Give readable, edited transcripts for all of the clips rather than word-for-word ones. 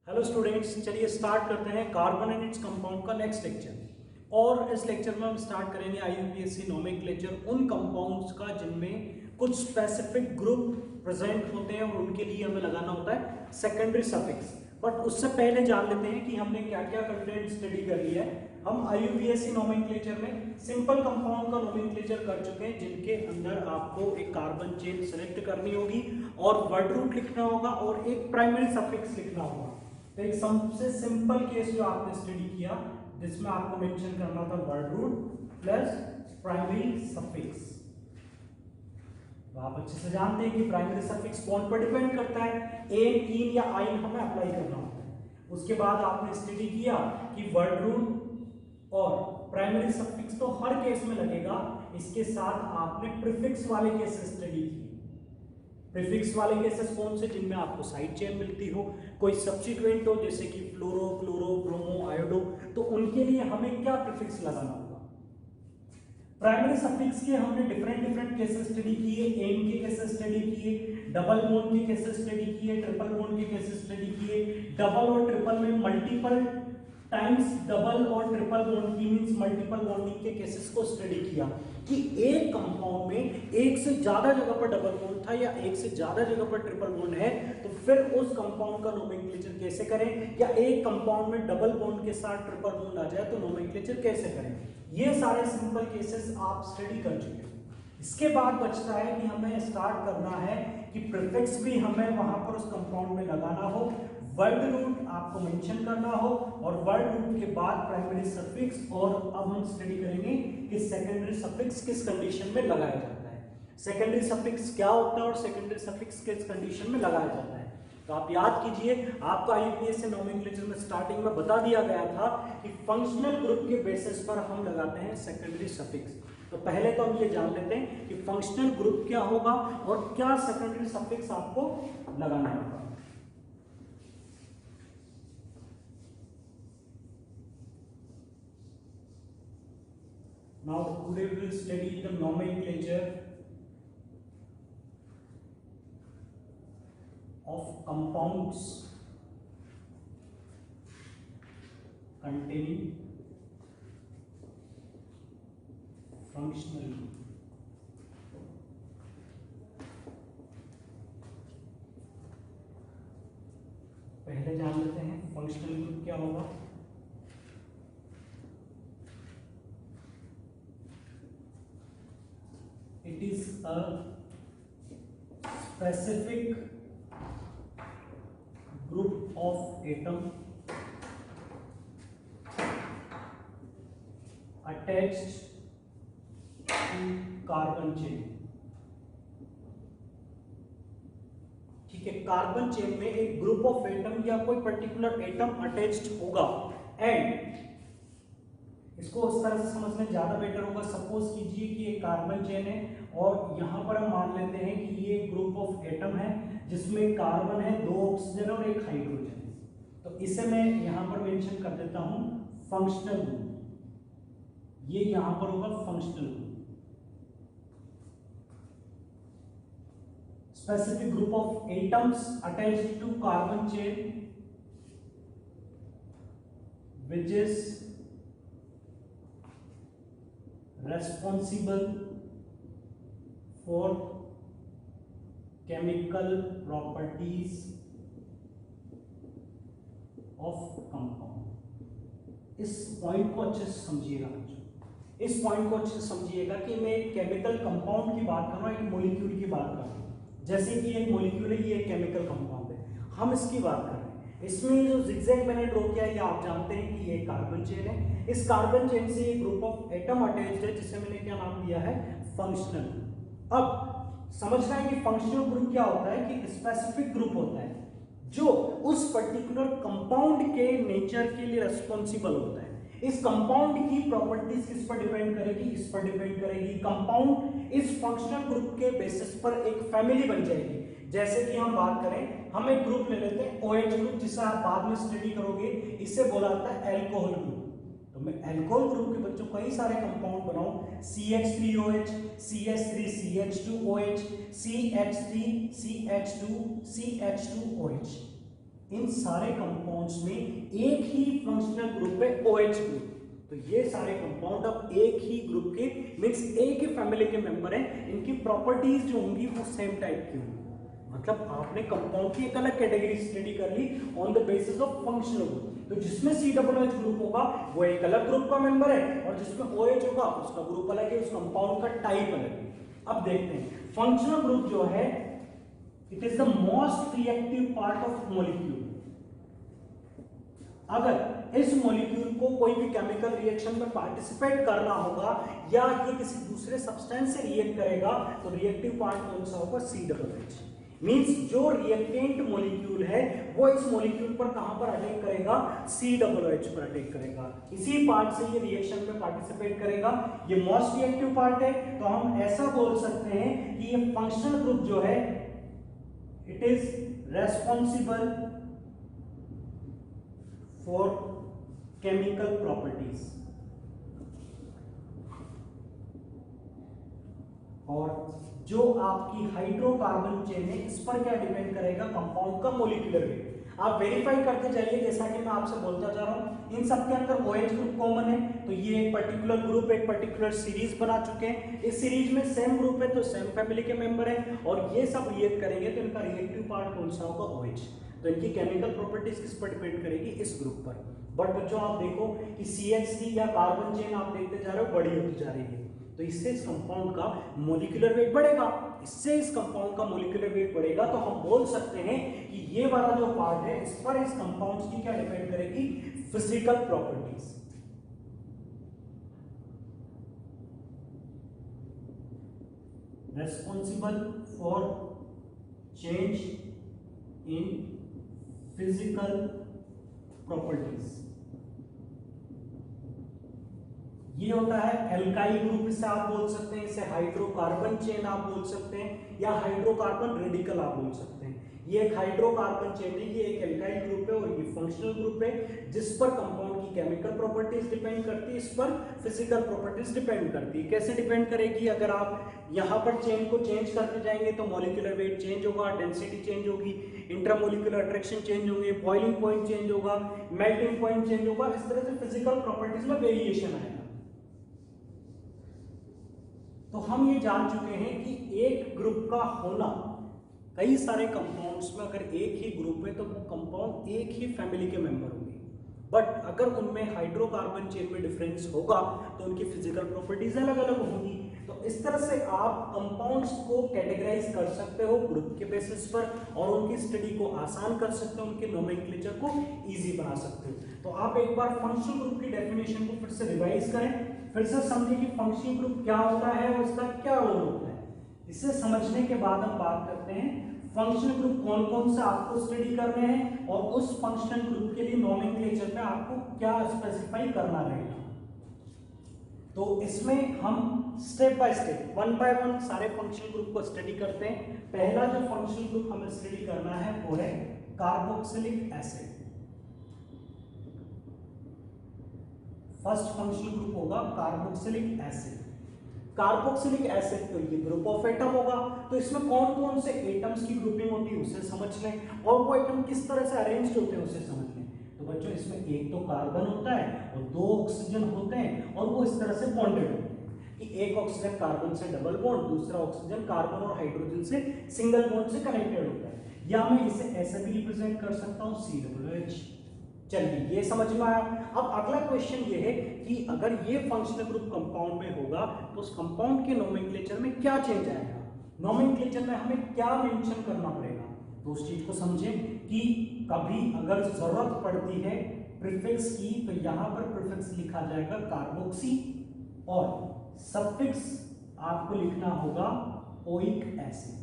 Hello students, चलिए start करते हैं कार्बन एंड इट्स कंपाउंड का नेक्स्ट लेक्चर। और इस लेक्चर में हम स्टार्ट करेंगे आईयूपीएससी नोमेनक्लेचर उन कंपाउंड्स का जिनमें कुछ स्पेसिफिक ग्रुप प्रेजेंट होते हैं और उनके लिए हमें लगाना होता है सेकेंडरी सफिक्स। बट उससे पहले जान लेते हैं कि हमने क्या क्या कंटेंट स्टडी कर लिया है। हम आईयूपीएससी नोमेनक्लेचर में सिंपल कंपाउंड का नोमेनक्लेचर कर चुके हैं, जिनके अंदर आपको एक कार्बन चेन सेलेक्ट करनी होगी और वर्ड रूट लिखना होगा और एक प्राइमरी सफिक्स लिखना होगा। तो एक सबसे सिंपल केस जो आपने स्टडी किया जिसमें आपको मेंशन करना था word root plus primary suffix. तो आप अच्छे से जानते हैं कि प्राइमरी सफिक्स कौन पर डिपेंड करता है, एन, इन या आइन हमें अप्लाई करना होता है। उसके बाद आपने स्टडी किया कि वर्ड रूट और प्राइमरी सफिक्स तो हर केस में लगेगा। इसके साथ आपने प्रीफिक्स वाले केसेस स्टडी किए। प्रीफिक्स वाले केसेस कौन से, जिनमें आपको साइड चेन मिलती हो, कोई सब्स्टिट्यूएंट हो जैसे कि फ्लोरो, क्लोरो, ब्रोमो, आयोडो, तो उनके लिए हमें क्या प्रीफिक्स लगाना होगा। प्राइमरी सफिक्स के हमने डिफरेंट केसेस स्टडी किए, एन के केसेस स्टडी किए, डबल बॉन्ड के केसेस स्टडी किए, ट्रिपल बॉन्ड के केसेस स्टडी किए, डबल और ट्रिपल में मल्टीपल टाइम्स डबल और ट्रिपल बॉन्ड की मींस मल्टीपल बॉन्डिंग के केसेस को स्टडी किया कि एक कंपाउंड में एक से ज्यादा जगह पर डबल बॉन्ड था या एक से ज्यादा जगह पर ट्रिपल बॉन्ड है, तो फिर उस कंपाउंड का नोमेनक्लेचर कैसे करें, या एक कंपाउंड में डबल बॉन्ड के साथ ट्रिपल बॉन्ड आ जाए तो नोमेनक्लेचर कैसे करें। ये सारे सिंपल केसेस आप स्टडी कर चुके हो। इसके बाद बचता है कि हमें स्टार्ट करना है कि प्रीफिक्स भी हमें वहां पर उस कंपाउंड में लगाना हो, वर्ड रूट आपको मेंशन करना हो और वर्ड रूट के बाद प्राइमरी सफिक्स। और अब हम स्टडी करेंगे कि सेकेंडरी सफिक्स किस कंडीशन में लगाया जाता है, सेकेंडरी सफिक्स क्या होता है और सेकेंडरी सफिक्स किस कंडीशन में लगाया जाता है। तो आप याद कीजिए, आपका आईयूपीएससी नोमेनक्लेचर में स्टार्टिंग में बता दिया गया था कि फंक्शनल ग्रुप के बेसिस पर हम लगाते हैं सेकेंडरी सफिक्स। तो पहले तो हम ये जान लेते हैं कि फंक्शनल ग्रुप क्या होगा और क्या सेकेंडरी सफिक्स आपको लगाना होगा। Now today we will study the nomenclature of compounds containing functional group. पहले जान लेते हैं फंक्शनल ग्रुप क्या होगा। It is a specific group of atom attached to carbon chain। ठीक है, कार्बन चेन में एक ग्रुप ऑफ एटम या कोई पर्टिकुलर एटम अटैच्ड होगा। एंड इसको उस तरह से समझना ज्यादा बेटर होगा। सपोज कीजिए कि एक कार्बन चेन है और यहां पर हम मान लेते हैं कि ये ग्रुप ऑफ एटम है जिसमें कार्बन है, 2 ऑक्सीजन और 1 हाइड्रोजन। तो इसे मैं यहां पर मेंशन कर देता हूं फंक्शनल ग्रुप। ये यहां पर होगा functional group, specific group of atoms attached to carbon chain which is responsible for chemical properties of compound। इस पॉइंट को अच्छे से समझिएगा बच्चों, इस पॉइंट को अच्छे से समझिएगा कि मैं एक केमिकल कंपाउंड की बात कर रहा हूं, एक मॉलिक्यूल की बात कर रहा हूं। जैसे कि एक मॉलिक्यूल है, ये एक केमिकल कंपाउंड है, हम इसकी बात कर रहे हैं। इसमें जो जिगजैग बेनेट रोक है, ये आप जानते हैं कि ये कार्बन चेन है। इस कार्बन चेन से एक ग्रुप ऑफ एटम अटैच्ड है जिसे मैंने क्या नाम दिया है, फंक्शनल। अब समझना है कि फंक्शनल ग्रुप क्या होता है, कि स्पेसिफिक ग्रुप होता है जो उस पर्टिकुलर कंपाउंड के नेचर के लिए रिस्पॉन्सिबल होता है। इस कंपाउंड की प्रॉपर्टीज किस पर डिपेंड करेगी, इस पर डिपेंड करेगी। कंपाउंड इस फंक्शनल ग्रुप के बेसिस पर एक फैमिली बन जाएगी। जैसे कि हम बात करें, हम एक ग्रुप ले लेते हैं OH ग्रुप, जिसे आप बाद में स्टडी करोगे, इसे बोला जाता है एल्कोहल ग्रुप। तो मैं एल्कोहल ग्रुप के बच्चों कई सारे कंपाउंड बनाऊं, CH3OH, CH3CH2OH, CH3CH2, CH2OH। इन सारे कंपाउंड्स में एक ही फंक्शनल ग्रुप है OH ग्रुप। तो ये सारे कंपाउंड अब एक ही ग्रुप के मींस एक ही फैमिली के मेंबर हैं, इनकी प्रॉपर्टीज जो होंगी वो सेम टाइप की होंगी। मतलब आपने कंपाउंड की एक अलग कैटेगरी स्टडी कर ली on the basis of functional group. तो जिसमें COOH ग्रुप होगा वो एक अलग ग्रुप का मेंबर है, और जिसमें OH होगा उसका ग्रुप अलग है, उस कंपाउंड का टाइप अलग है। अब देखते हैं फंक्शनल ग्रुप जो है, it is the most reactive part of molecule. अगर इस मॉलिक्यूल को कोई भी केमिकल रिएक्शन में पार्टिसिपेट करना होगा या ये किसी दूसरे सब्सटेंस से रिएक्ट करेगा, तो रिएक्टिव पार्ट कौन सा होगा? COOH। मींस जो रिएक्टेंट मॉलिक्यूल है वो इस मॉलिक्यूल पर कहां पर अटैक करेगा? COOH पर अटैक करेगा। इसी पार्ट से ये रिएक्शन में पार्टिसिपेट करेगा। ये मोस्ट रिएक्टिव पार्ट है, तो हम ऐसा बोल सकते हैं कि ये फंक्शनल ग्रुप जो है, it is responsible for chemical properties. और जो आपकी हाइड्रोकार्बन चेन है इस पर क्या डिपेंड करेगा? कंपाउंड का मॉलिक्यूलर वेट। आप वेरीफाई करते जाइए, जैसा कि मैं आपसे बोलता जा रहा हूं, इन सब के अंदर OH ग्रुप कॉमन है, तो ये एक पर्टिकुलर ग्रुप एक पर्टिकुलर सीरीज बना चुके हैं। इस सीरीज में सेम ग्रुप है तो सेम फैमिली के मेंबर हैं, और ये सब रिएक्ट करेंगे तो इनका रिएक्टिव पार्ट कौन सा होगा? OH। तो इनकी केमिकल प्रॉपर्टीज किस पर डिपेंड करेगी? इस ग्रुप पर। बट बच्चों आप देखो कि CH3 या कार्बन चेन आप देखते जा रहे हो बड़ी होती जा रही है, तो इससे इस कंपाउंड का मॉलिक्यूलर वेट बढ़ेगा। इससे इस कंपाउंड का मॉलिक्यूलर वेट बढ़ेगा, तो हम बोल सकते हैं कि ये वाला जो पार्ट है इस पर इस कंपाउंड्स की क्या डिपेंड करेगी? Physical properties. Responsible for change in physical properties. ये होता है एल्काइल ग्रुप, इसे आप बोल सकते हैं, इसे हाइड्रोकार्बन चेन आप बोल सकते हैं, या हाइड्रोकार्बन रेडिकल आप बोल सकते हैं। ये एक हाइड्रोकार्बन चेन है, ये एक एल्काइल ग्रुप है, और ये फंक्शनल ग्रुप है जिस पर कंपाउंड की केमिकल प्रॉपर्टीज डिपेंड करती है, इस पर फिजिकल प्रॉपर्टीज डिपेंड करती है। कैसे डिपेंड करेगी? अगर आप यहाँ पर चेन को चेंज करते जाएंगे तो मॉलिक्यूलर वेट चेंज होगा, डेंसिटी चेंज होगी, इंट्रामोलिकुलर अट्रैक्शन चेंज होंगे, बॉइलिंग पॉइंट चेंज होगा, मेल्टिंग पॉइंट चेंज होगा। इस तरह से फिजिकल प्रॉपर्टीज में वेरिएशन आएगा। तो हम ये जान चुके हैं कि एक ग्रुप का होना, कई सारे कंपाउंड्स में अगर एक ही ग्रुप है तो वो कंपाउंड एक ही फैमिली के मेंबर होंगे। बट अगर उनमें हाइड्रोकार्बन चेन में डिफरेंस होगा तो उनकी फिजिकल प्रॉपर्टीज अलग अलग होंगी। तो इस तरह से आप कंपाउंड्स को कैटेगराइज कर सकते हो ग्रुप के बेसिस पर, और उनकी स्टडी को आसान कर सकते हो, उनके नोमेनक्लेचर को इजी बना सकते हो। तो आप एक बार फंक्शनल ग्रुप की डेफिनेशन को फिर से रिवाइज करें, फिर से समझें कि फंक्शनल ग्रुप क्या होता है और इसका क्या रोल होता है। इसे समझने के बाद हम बात करते हैं फंक्शनल ग्रुप कौन कौन से आपको स्टडी करने हैं, और उस फंक्शनल ग्रुप के लिए नोमेनक्लेचर में आपको क्या स्पेसिफाई करना रहेगा। तो इसमें हम step by step, one by one सारे फंक्शनल ग्रुप को स्टडी करते हैं। पहला जो फंक्शनल ग्रुप हमें स्टडी करना है वो है carboxylic acid. First functional group होगा कार्बोक्सिलिक एसिड। कार्बोक्सिलिक एसिड तो ये ग्रुप ऑफ एटम होगा, तो इसमें कौन कौन से एटम्स की ग्रुपिंग होती है उसे समझ लें, और वो एटम किस तरह से अरेंज्ड होते हैं उसे समझ लें। तो बच्चों इसमें एक तो कार्बन होता है और दो ऑक्सीजन होते हैं, और वो इस तरह से बॉन्डेड होते हैं कि एक ऑक्सीजन कार्बन से डबल बॉन्ड, दूसरा ऑक्सीजन कार्बन और हाइड्रोजन से सिंगल बॉन्ड से कनेक्टेड होता है। या मैं इसे ऐसे भी रिप्रेजेंट कर सकता हूँ COOH। चलिए ये समझ में आया। अब अगला क्वेश्चन ये है कि अगर ये फंक्शनल ग्रुप कंपाउंड में होगा तो उस कंपाउंड के नोमेनक्लेचर में क्या चेंज आएगा, नोमेनक्लेचर में हमें क्या मेंशन करना पड़ेगा। तो उस चीज को समझें कि कभी अगर जरूरत पड़ती है प्रीफिक्स की, तो यहां पर प्रीफिक्स लिखा जाएगा कार्बोक्सी, और सफिक्स आपको लिखना होगा ओइक एसिड।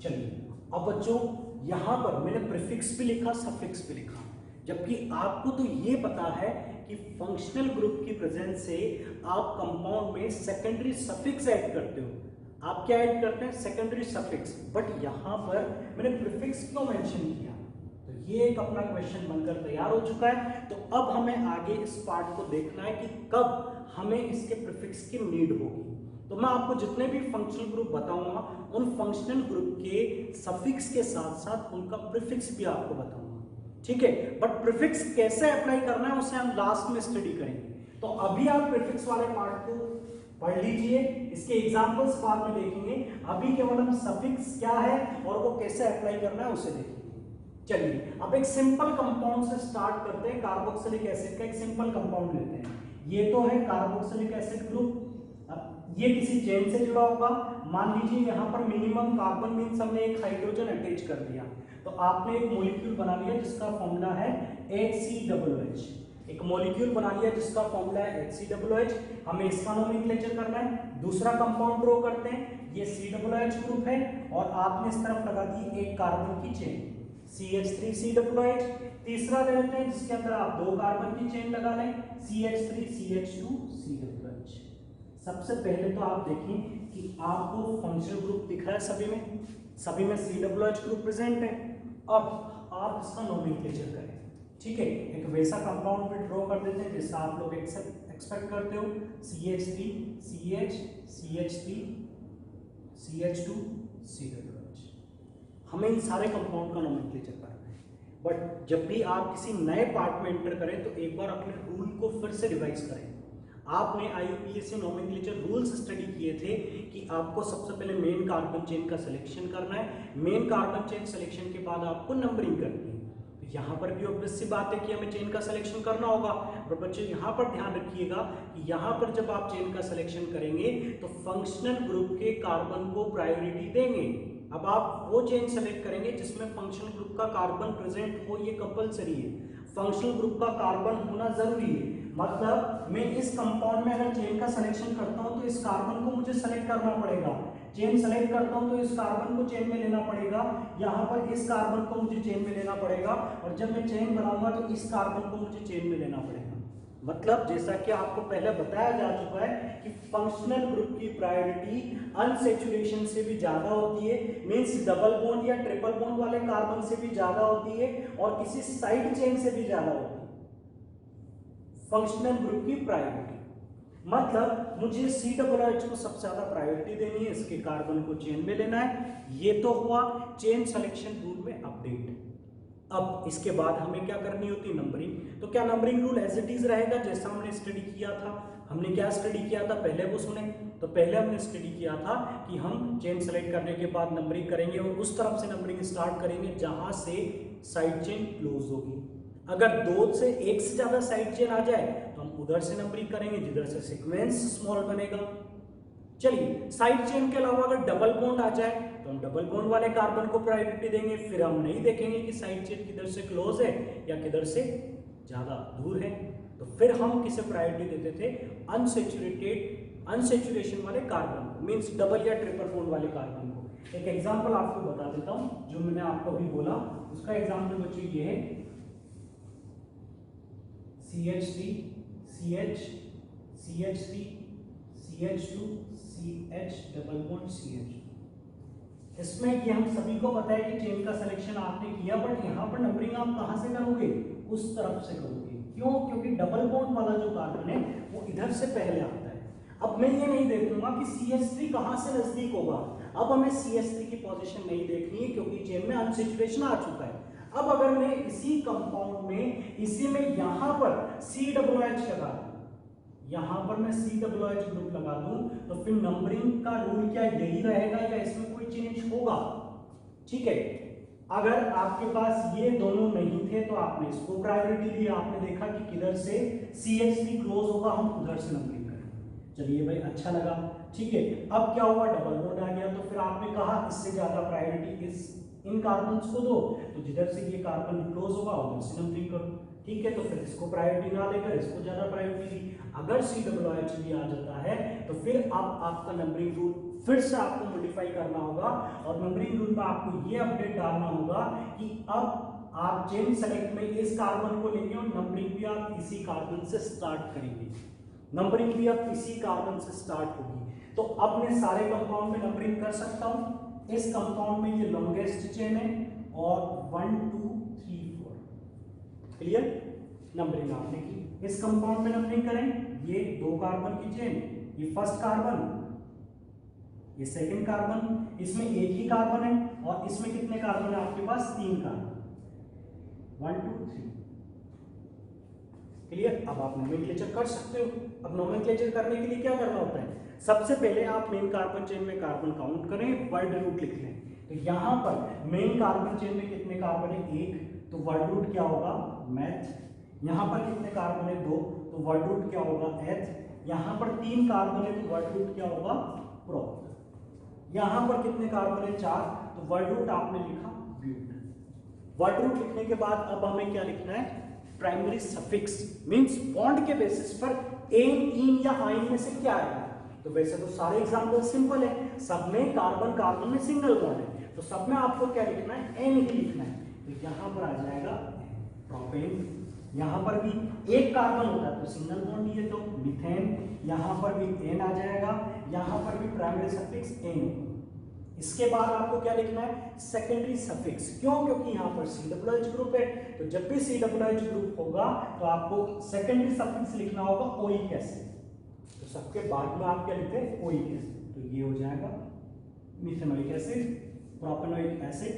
चलिए अब बच्चों यहां पर मैंने प्रीफिक्स भी लिखा, सफिक्स भी लिखा, जबकि आपको तो ये पता है कि फंक्शनल ग्रुप की प्रेजेंस से आप कंपाउंड में सेकेंडरी सफिक्स ऐड करते हो। आप क्या ऐड करते हैं? Secondary suffix. बट यहां पर मैंने प्रीफिक्स क्यों मेंशन किया? तो ये एक अपना क्वेश्चन बनकर तैयार हो चुका है। तो अब हमें आगे इस पार्ट को देखना है कि कब हमें इसके प्रीफिक्स की नीड होगी। तो मैं आपको जितने भी फंक्शनल ग्रुप बताऊंगा उन फंक्शनल ग्रुप के सफिक्स के साथ साथ उनका प्रीफिक्स भी आपको बताऊंगा, ठीक है। बट प्रीफिक्स कैसे अप्लाई करना है उसे हम लास्ट में स्टडी करेंगे। तो अभी आप प्रीफिक्स वाले पार्ट को पढ़ लीजिए, इसके एग्जांपल्स बाद में देखेंगे। अभी केवल हम सफिक्स क्या है और वो कैसे अप्लाई करना है उसे देखेंगे। चलिए अब एक सिंपल कंपाउंड से स्टार्ट करते हैं। कार्बोक्सिलिक एसिड का एक सिंपल कंपाउंड लेते हैं। ये तो है कार्बोक्सिलिक एसिड ग्रुप। ये किसी चेन से जुड़ा होगा। मान लीजिए यहाँ पर मिनिमम कार्बन मीन्स हमने एक हाइड्रोजन अटैच कर दिया, तो आपने एक मॉलिक्यूल बना लिया जिसका फॉर्मूला है HCOOH। एक मॉलिक्यूल बना लिया जिसका फॉर्मूला है HCOOH। हमें इसका नोमेनक्लेचर करना है। दूसरा कंपाउंड ड्रॉ करते हैं। ये COOH ग्रुप है और आपने इस तरफ लगा दी एक कार्बन की चेन CH3COOH। तीसरा ले लेते हैं जिसके अंदर आप दो कार्बन की चेन लगा लें CH3CH2COOH। सबसे पहले तो आप देखें कि आपको फंक्शनल ग्रुप दिख रहा है, सभी में COOH ग्रुप प्रेजेंट है। अब आप इसका नोमेनक्लेचर करें, ठीक है। एक वैसा कंपाउंड भी ड्रॉ कर देते हैं जैसा आप लोग एक्सपेक्ट करते हो। CH3 CH CH3 CH2 COOH। हमें इन सारे कंपाउंड का नोमेनक्लेचर करना है। बट जब भी आप किसी नए पार्ट में एंटर करें तो एक बार अपने रूल को फिर से रिवाइज करें। आपने IUPAC नोमेनक्लेचर रूल्स स्टडी किए थे कि आपको सबसे पहले मेन कार्बन चेन का सिलेक्शन करना है। मेन कार्बन चेन सिलेक्शन के बाद आपको नंबरिंग करनी है। तो यहाँ पर भी ऑब्वियस सी बात है कि हमें चेन का सिलेक्शन करना होगा। और बच्चे यहाँ पर ध्यान रखिएगा कि यहाँ पर जब आप चेन का सिलेक्शन करेंगे तो फंक्शनल ग्रुप के कार्बन को प्रायोरिटी देंगे। अब आप वो चेन सेलेक्ट करेंगे जिसमें फंक्शनल ग्रुप का कार्बन प्रेजेंट हो, ये कंपलसरी है। फंक्शनल ग्रुप का कार्बन होना जरूरी है। मतलब मैं इस कंपाउंड में अगर चेन का सिलेक्शन करता हूं तो इस कार्बन को मुझे सेलेक्ट करना पड़ेगा। चेन सेलेक्ट करता हूं तो इस कार्बन को चेन में लेना पड़ेगा। यहाँ पर इस कार्बन को मुझे चेन में लेना पड़ेगा और जब मैं चेन बनाऊंगा तो इस कार्बन को मुझे चेन में लेना पड़ेगा। मतलब जैसा कि आपको पहले बताया जा चुका है कि फंक्शनल ग्रुप की प्रायोरिटी अनसैचुरेशन से भी ज्यादा होती है, मींस डबल बॉन्ड या ट्रिपल बॉन्ड वाले कार्बन से भी ज्यादा होती है और किसी साइड चेन से भी ज्यादा होती है फंक्शनल ग्रुप की प्रायोरिटी। मतलब मुझे COOH को सबसे ज्यादा प्रायोरिटी देनी है, इसके कार्बन को चेन में लेना है। ये तो हुआ चेन सिलेक्शन रूल में अपडेट। अब इसके बाद हमें क्या करनी होती है, नंबरिंग। तो क्या numbering rule as it is रहेगा जैसा हमने स्टडी किया था? हमने क्या स्टडी किया था पहले वो सुने। तो पहले हमने स्टडी किया था कि हम चेन सेलेक्ट करने के बाद नंबरिंग करेंगे और उस तरफ से नंबरिंग स्टार्ट करेंगे जहां से साइड चेन क्लोज होगी। अगर दो से एक से ज्यादा साइड चेन आ जाए तो हम उधर से नंबरिंग करेंगे जिधर से सीक्वेंस स्मॉल बनेगा। चलिए साइड चेन के अलावा अगर डबल बॉन्ड आ जाए तो हम डबल बॉन्ड वाले कार्बन को प्रायोरिटी देंगे। फिर हम नहीं देखेंगे कि साइड चेन किधर से क्लोज है या किधर से ज्यादा दूर है। तो फिर हम किसे प्रायोरिटी देते थे, अनसैचुरेशन वाले कार्बन को, मींस डबल या ट्रिपल बॉन्ड वाले कार्बन को। एक एग्जांपल आपको बता देता हूं जो मैंने आपको अभी बोला, उसका एग्जांपल बच्चों ये है CH3 CH CH3 CH2 CH double bond CH। इसमें ये हम सभी को पता है कि चेन का सिलेक्शन आपने किया, बट यहाँ पर नंबरिंग आप कहाँ से करोगे, उस तरफ से करोगे। क्यों? क्योंकि डबल बॉन्ड वाला जो कार्बन है वो इधर से पहले आता है। अब मैं ये नहीं देखूंगा कि CH3 कहाँ से नजदीक होगा। अब हमें CH3 की पोजीशन नहीं देखनी है क्योंकि चेन में अनसैचुरेशन आ चुका है। अब अगर मैं इसी कंपाउंड में इसी में यहां पर COOH लगा दूं, यहां पर मैं COOH ग्रुप लगा दूं तो फिर नंबरिंग का रूल क्या यही रहेगा या इसमें कोई चेंज होगा? ठीक है, अगर आपके पास ये दोनों नहीं थे तो आपने इसको प्रायोरिटी दी। आपने देखा कि किधर से CH3 क्लोज होगा, हम उधर से नंबरिंग करें। चलिए भाई अच्छा लगा, ठीक है। अब क्या हुआ, डबल बॉन्ड आ गया तो फिर आपने कहा इससे ज्यादा प्रायोरिटी इन कार्बन्स को दो, तो जिधर से ये कार्बन क्लोज होगा उधर से नंबरिंग करो। ठीक है, तो फिर इसको प्रायोरिटी ना लेकर इसको ज्यादा प्रायोरिटी दी। अगर COOH भी आ जाता है तो फिर अब आपका नंबरिंग रूल फिर से आपको मॉडिफाई करना होगा और नंबरिंग रूल में आपको ये अपडेट डालना होगा कि अब आप चेन सेलेक्ट में इस कार्बन को लेंगे और नंबरिंग भी आप इसी कार्बन से स्टार्ट करेंगे। नंबरिंग भी अब इसी कार्बन से स्टार्ट होगी। तो अब मैं सारे कंपाउंड में नंबरिंग कर सकता हूं। इस कंपाउंड में ये लॉन्गेस्ट चेन है और 1 2 3 4 क्लियर नंबरिंग आपने की। इस कंपाउंड में नंबरिंग करें, ये दो कार्बन की चेन, ये फर्स्ट कार्बन ये सेकंड कार्बन, इसमें एक ही कार्बन है और इसमें कितने कार्बन है आपके पास? 3 कार्बन, 1 2 3। क्लियर? अब आप नोमेनक्लेचर कर सकते हो। अब नोमेनक्लेचर करने के लिए क्या करना होता है? सबसे पहले आप मेन कार्बन चेन में कार्बन काउंट करें, वर्ड रूट लिख लें। तो यहां पर मेन कार्बन चेन में कितने कार्बन है? 1, तो वर्ड रूट क्या होगा? मैथ। यहां पर कितने कार्बन है? 2, तो वर्ड रूट क्या होगा? एथ। यहां पर 3 कार्बन है, तो वर्ड रूट क्या होगा? प्रोप। यहां पर कितने कार्बन है? 4, तो वर्ड रूट आपने लिखा ब्यूट। वर्ड रूट लिखने के बाद अब हमें क्या लिखना है? प्राइमरी सफिक्स, मींस बॉन्ड के बेसिस पर एन, इन या आइन में से क्या आएगा। तो वैसे तो सारे एग्जांपल सिंपल है, सब में कार्बन कार्बन में सिंगल बॉन्ड है, तो सब में आपको क्या लिखना है? एन ही लिखना है। तो यहां पर आ जाएगा प्रोपेन। यहां पर भी एक कार्बन होता है तो सिंगल बॉन्ड, ये तो मीथेन। यहां पर भी एन आ जाएगा, यहां पर भी प्राइमरी सफिक्स एन। इसके बाद आपको क्या लिखना है? Secondary suffix. क्यों? क्योंकि यहाँ पर COOH ग्रुप है, तो जब भी COOH ग्रुप होगा तो आपको सेकेंडरी सफिक्स लिखना होगा ओइक एसिड। तो सबके बाद में आप क्या लिखते हैं? Oic acid. तो ये हो जाएगा मिथेनोइक एसिड, प्रोपेनोइक एसिड,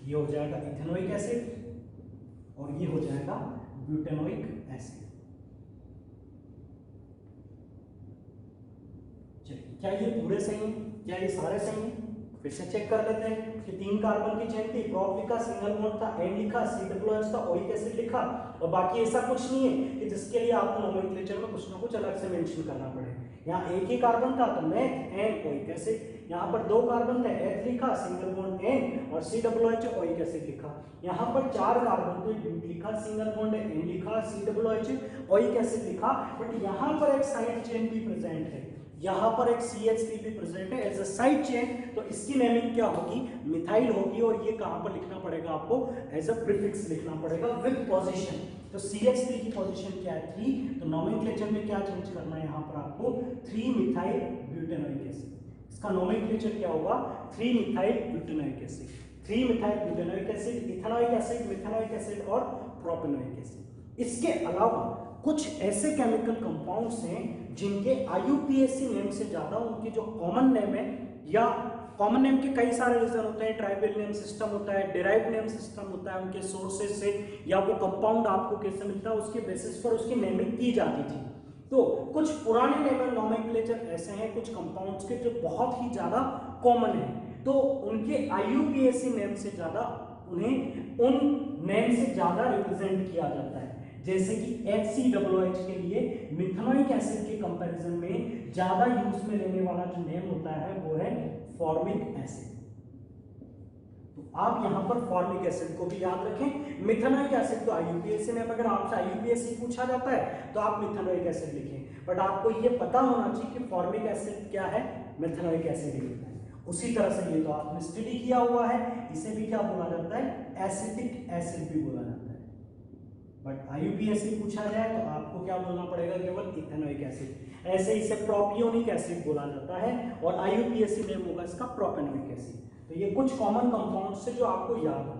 ये हो जाएगा इथेनोइक एसिड और ये हो जाएगा ब्यूटेनोइक एसिड। क्या ये पूरे सही हैं? क्या ये सारे सही हैं? फिर से चेक कर लेते हैं कि 3 कार्बन की चेन थी, प्रोप लिखा, सिंगल बॉन्ड था, एन लिखा, COOH था, ओइक एसिड लिखा, और बाकी ऐसा कुछ नहीं है कि जिसके लिए आपको नोमेनक्लेचर में कुछ ना कुछ अलग से मेंशन करना पड़े। यहाँ एक ही कार्बन था तो मेथ, एन, ओइक एसिड। यहाँ पर 2 कार्बन थे, एथ लिखा, सिंगल बॉन्ड एन और COOH, ओइक एसिड लिखा। यहाँ पर 4 कार्बन थे, ब्यूट लिखा, सिंगल बॉन्ड एन लिखा, COOH, ओइक एसिड लिखा। बट यहाँ पर एक साइड चेन भी प्रेजेंट है, यहाँ पर एक CH3 भी प्रेजेंट है एज अ साइड चेन, तो इसकी नेमिंग क्या होगी? मिथाइल होगी। और ये कहां पर लिखना पड़ेगा आपको? एज अ प्रीफिक्स लिखना पड़ेगा विद पोजीशन। तो CH3 की पोजीशन क्या है? 3। तो नोमेनक्लेचर में क्या चेंज करना है यहाँ पर आपको? 3 मिथाइल ब्यूटेनोइक एसिड। इसका नोमेनक्लेचर क्या होगा? 3 methyl butanoic acid, 3 methyl butanoic acid, ethanoic acid, methanoic acid और प्रोपेनोइक एसिड। इसके अलावा कुछ ऐसे केमिकल कंपाउंड्स हैं जिनके IUPAC नेम से ज्यादा उनके जो कॉमन नेम है, या कॉमन नेम के कई सारे रीजन होते हैं, ट्राइबल नेम सिस्टम होता है, डिराइव्ड नेम सिस्टम होता है, उनके सोर्सेज से या वो कंपाउंड आपको कैसे मिलता है उसके बेसिस पर उसकी नेमिंग की जाती थी। तो कुछ पुराने नेम नोमेनक्लेचर ऐसे हैं कुछ कंपाउंड्स के जो बहुत ही ज्यादा कॉमन है, तो उनके IUPAC नेम से ज्यादा उन्हें उन नेम से ज्यादा रिप्रेजेंट किया जाता है। जैसे कि HCOOH के लिए मिथेनोइक एसिड के कंपैरिजन में ज्यादा यूज में लेने वाला जो नेम होता है वो है फॉर्मिक एसिड। तो आप यहां पर फॉर्मिक एसिड को भी याद रखें। मिथेनोइक एसिड तो IUPAC नेम, अगर आपसे IUPAC पूछा जाता है तो आप मिथेनोइक एसिड लिखें, बट आपको ये पता होना चाहिए कि फॉर्मिक एसिड क्या है, मिथेनोइक एसिड ही होता है। उसी तरह से ये तो आपने स्टडी किया हुआ है, इसे भी क्या बोला जाता है? एसिटिक एसिड भी बोला जाता है। बट IUPAC पूछा जाए तो आपको क्या बोलना पड़ेगा? केवल इथेनोइक एसिड। ऐसे इसे प्रोपियोनिक एसिड बोला जाता है और IUPAC नेम होगा इसका प्रोपेनोइक एसिड। तो ये कुछ कॉमन कंपाउंड्स से जो आपको याद हो,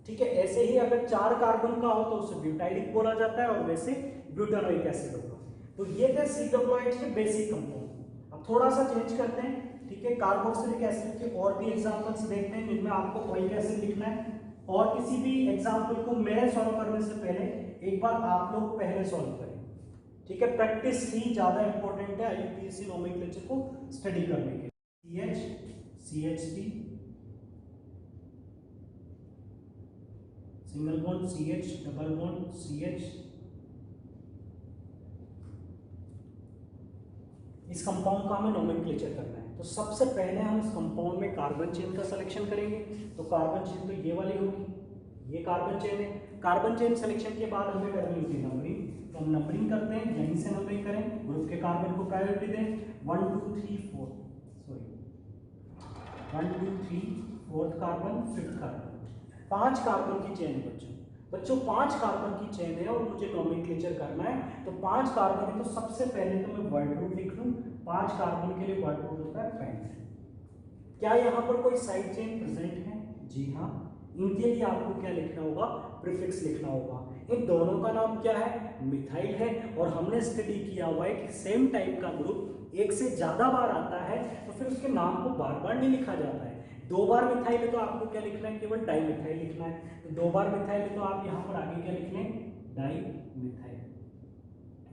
ठीक है। ऐसे ही अगर 4 कार्बन का हो तो उसे ब्यूटाइलिक बोला जाता है और वैसे ब्यूटानोइक एसिड होगा। तो ये थे COOH के बेसिक कंपाउंड। अब थोड़ा सा चेंज करते हैं, ठीक है। कार्बोक्सिलिक एसिड के और भी एग्जांपल्स देखते हैं जिनमें आपको ओइक एसिड लिखना है, और किसी भी एग्जांपल को मैं सॉल्व करने से पहले एक बार आप लोग पहले सॉल्व करें, ठीक है। प्रैक्टिस ही ज्यादा इंपॉर्टेंट है IUPAC नोमेनक्लेचर को स्टडी करने के लिए। CH, single bond CH, double bond CH। इस कंपाउंड का हमें नोमेनक्लेचर करना है, तो सबसे पहले हम इस कंपाउंड में कार्बन चेन का सिलेक्शन करेंगे। तो कार्बन चेन तो ये वाली होगी, ये कार्बन चेन है। कार्बन चेन सिलेक्शन के बाद हमें करनी होगी नंबरिंग, तो हम नंबरिंग करते हैं, यहीं से नंबरिंग करें, ग्रुप के कार्बन को प्रायोरिटी दें। 1 2 3 4 sorry 1 2 3 4th carbon, 5th carbon, 5 carbon की चेन बच्चों 5 कार्बन की चेन है और मुझे नोमेनक्लेचर करना है। तो 5 कार्बन है तो सबसे पहले तो मैं वर्ड रूट लिख लूं। 5 कार्बन के लिए वर्ड रूट होता है पेंट। क्या यहाँ पर कोई साइड चेन प्रेजेंट है? जी हाँ। इनके लिए आपको क्या लिखना होगा? प्रीफिक्स लिखना होगा। इन दोनों का नाम क्या है? मिथाइल है। और हमने स्टडी किया हुआ है कि सेम टाइप का ग्रुप एक से ज्यादा बार आता है तो फिर उसके नाम को बार बार नहीं लिखा जाता है। 2 बार मिथाइल है तो आपको क्या लिखना है, केवल डाई मिथाइल लिखना है। तो 2 बार मिथाइल है तो आप यहाँ पर आगे क्या लिख लें, डाई मिथाइल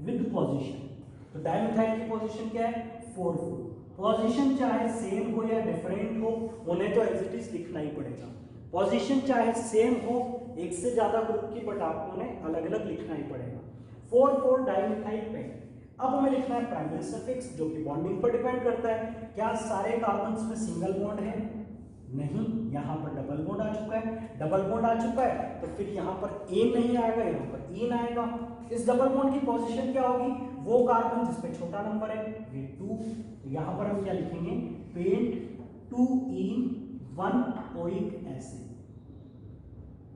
विद पोजीशन। तो डाई मिथाइल की पोजीशन क्या है, 4-4। पोजीशन चाहे सेम हो या डिफरेंट हो, उन्हें तो एज इट इज लिखना ही पड़ेगा। पोजीशन चाहे सेम हो, एक से ज्यादा ग्रुप की, बट आपको उन्हें अलग अलग लिखना ही पड़ेगा। 4,4 डाइमिथाइल पेंट। अब हमें लिखना है प्राइमरी सफिक्स जो कि बॉन्डिंग पर डिपेंड करता है। क्या सारे कार्बन्स में सिंगल बॉन्ड है, नहीं, यहाँ पर डबल बॉन्ड आ चुका है। डबल बॉन्ड आ चुका है तो फिर यहाँ पर एन नहीं आएगा, यहाँ पर इन आएगा। इस डबल बॉन्ड की पोजीशन क्या होगी, वो कार्बन जिसपे छोटा नंबर है ये 2। तो यहाँ पर हम क्या लिखेंगे, पेंट 2 इन 1 ओइक एसिड।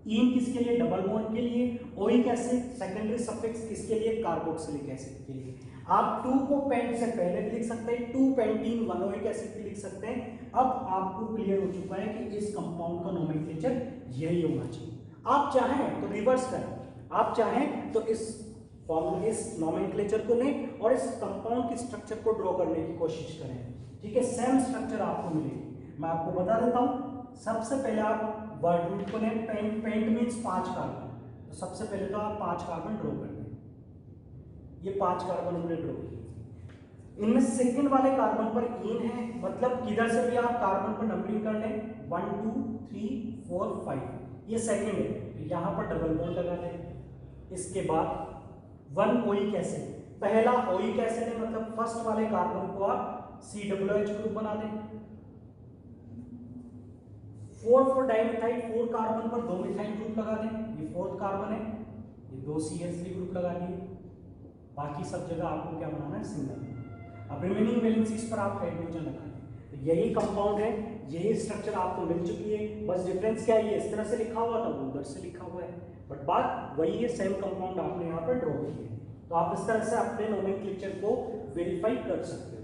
इन किसके लिए, डबल बॉन्ड के लिए। ओइक एसिड सेकेंडरी सफिक्स किसके लिए, कार्बोक्सिलिक एसिड के लिए। आप 2 को पेंट से पहले भी लिख सकते हैं, 2 पेंटीन 1 ओइक एसिड भी लिख सकते हैं। अब आपको क्लियर हो चुका है कि इस कंपाउंड का नोमेनक्लेचर यही होना चाहिए। आप चाहें तो रिवर्स करें, आप चाहें तो इस फॉर्मूले, इस नोमेनक्लेचर को लें और इस कंपाउंड की स्ट्रक्चर को ड्रॉ करने की कोशिश करें। ठीक है, सेम स्ट्रक्चर आपको मिलेगी। मैं आपको बता देता हूं। सबसे पहले आप वर्ड रूट को लें, पेंट मीन्स 5 कार्बन। तो सबसे पहले तो आप 5 कार्बन ड्रॉ कर दें। ये 5 कार्बन हमने ड्रॉ किए। इनमें सेकंड वाले कार्बन पर इन है, मतलब किधर से भी आप कार्बन पर नंबरिंग कर लें, 1 2 3 4 5, ये सेकंड है। तो यहां पर डबल बॉन्ड लगा दें। इसके बाद 1 ओइक एसिड, पहला ओइक एसिड है, मतलब फर्स्ट वाले कार्बन को आप COOH ग्रुप बना दें। 4,4 डाइमिथाइल, 4 कार्बन पर 2 मिथाइल ग्रुप लगा दें। ये 4th कार्बन है, ये 2 CH3 ग्रुप लगा दिए। बाकी सब जगह आपको क्या बनाना है, सिंगल। अब रिमेनिंग वैलेंसीज पर आप हाइड्रोजन लगा दें। तो यही कंपाउंड है, यही स्ट्रक्चर आपको मिल चुकी है। बस डिफरेंस क्या है, ये इस तरह से लिखा हुआ था, वो उधर से लिखा हुआ है, बट बात वही है, सेम कंपाउंड आपने यहाँ पर ड्रॉ की है। तो आप इस तरह से अपने नोमेनक्लेचर को वेरीफाई कर सकते हो।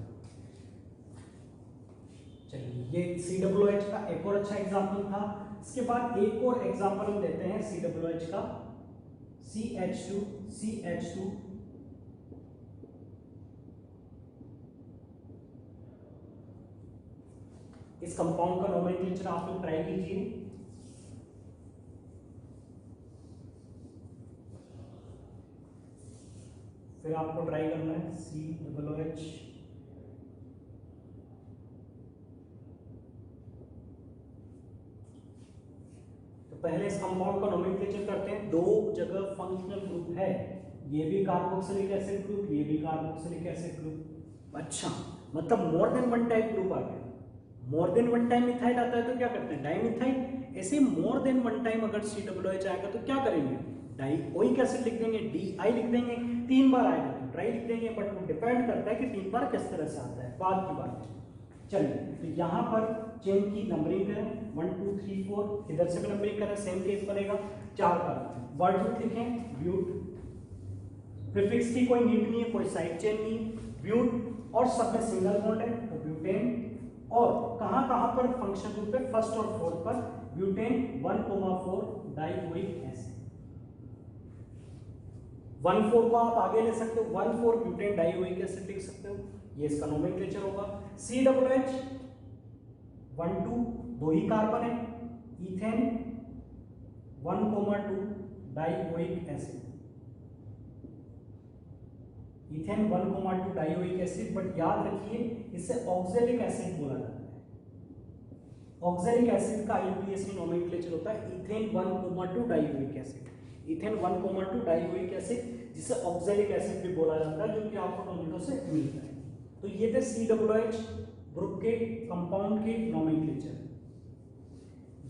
चलिए, ये COOH का एक और अच्छा एग्जांपल था। इसके बाद एक और एग्जांपल हम देते हैं COOH का, CH2। इस कंपाउंड का नोमेनक्लेचर आप लोग ट्राई कीजिए। फिर आपको ट्राई करना है COOH। तो पहले इस कंपाउंड का नोमेनक्लेचर करते हैं। 2 जगह फंक्शनल ग्रुप है, ये भी कार्बोक्सिलिक एसिड ग्रुप, ये भी कार्बोक्सिलिक एसिड ग्रुप। अच्छा, मतलब मोर देन 1 टाइप ग्रुप आ गया। मोर देन 1 टाइम मिथाइल आता है तो क्या करते हैं, डाइमिथाइल। ऐसे मोर देन 1 टाइम अगर COOH आएगा तो क्या करेंगे, डाई ओइक एसिड लिख देंगे, DI लिख देंगे। 3 बार आएगा तो ट्राई लिख देंगे, बट वो डिपेंड करता है कि 3 बार किस तरह से आता है, बाद की बात है। चलिए, तो यहाँ पर चेन की नंबरिंग करें, 1 2 3 4, इधर से भी नंबरिंग करें, सेम केस बनेगा। 4 का वर्ड रूट लिखें, ब्यूट। प्रीफिक्स की कोई नीड नहीं है, कोई साइड चेन नहीं, ब्यूट, और सब में सिंगल बॉन्ड है तो ब्यूटेन। और कहां कहां पर फंक्शन ग्रुप है, फर्स्ट और फोर्थ पर, ब्यूटेन 1,4 डाइओइक एसिड। 1,4 को आप आगे ले सकते हो, 1,4 ब्यूटेन डाइओइक एसिड लिख सकते हो। ये इसका नोमेनक्लेचर होगा। COOH 1 2, 2 ही कार्बन है, ethane 1,2 dioic acid. Ethane 1,2 dioic acid, but याद रखिए इसे ऑक्सैलिक एसिड बोला जाता है। ऑक्सैलिक एसिड का IUPAC नोमेनक्लेचर होता है ethane 1,2 dioic acid. Ethane 1,2 dioic acid, जिसे ऑक्सैलिक एसिड भी बोला जाता है, जो कि आपको टोमेटो से मिलता है। तो ये थे COOH ग्रुप के कंपाउंड के नोमेनक्लेचर।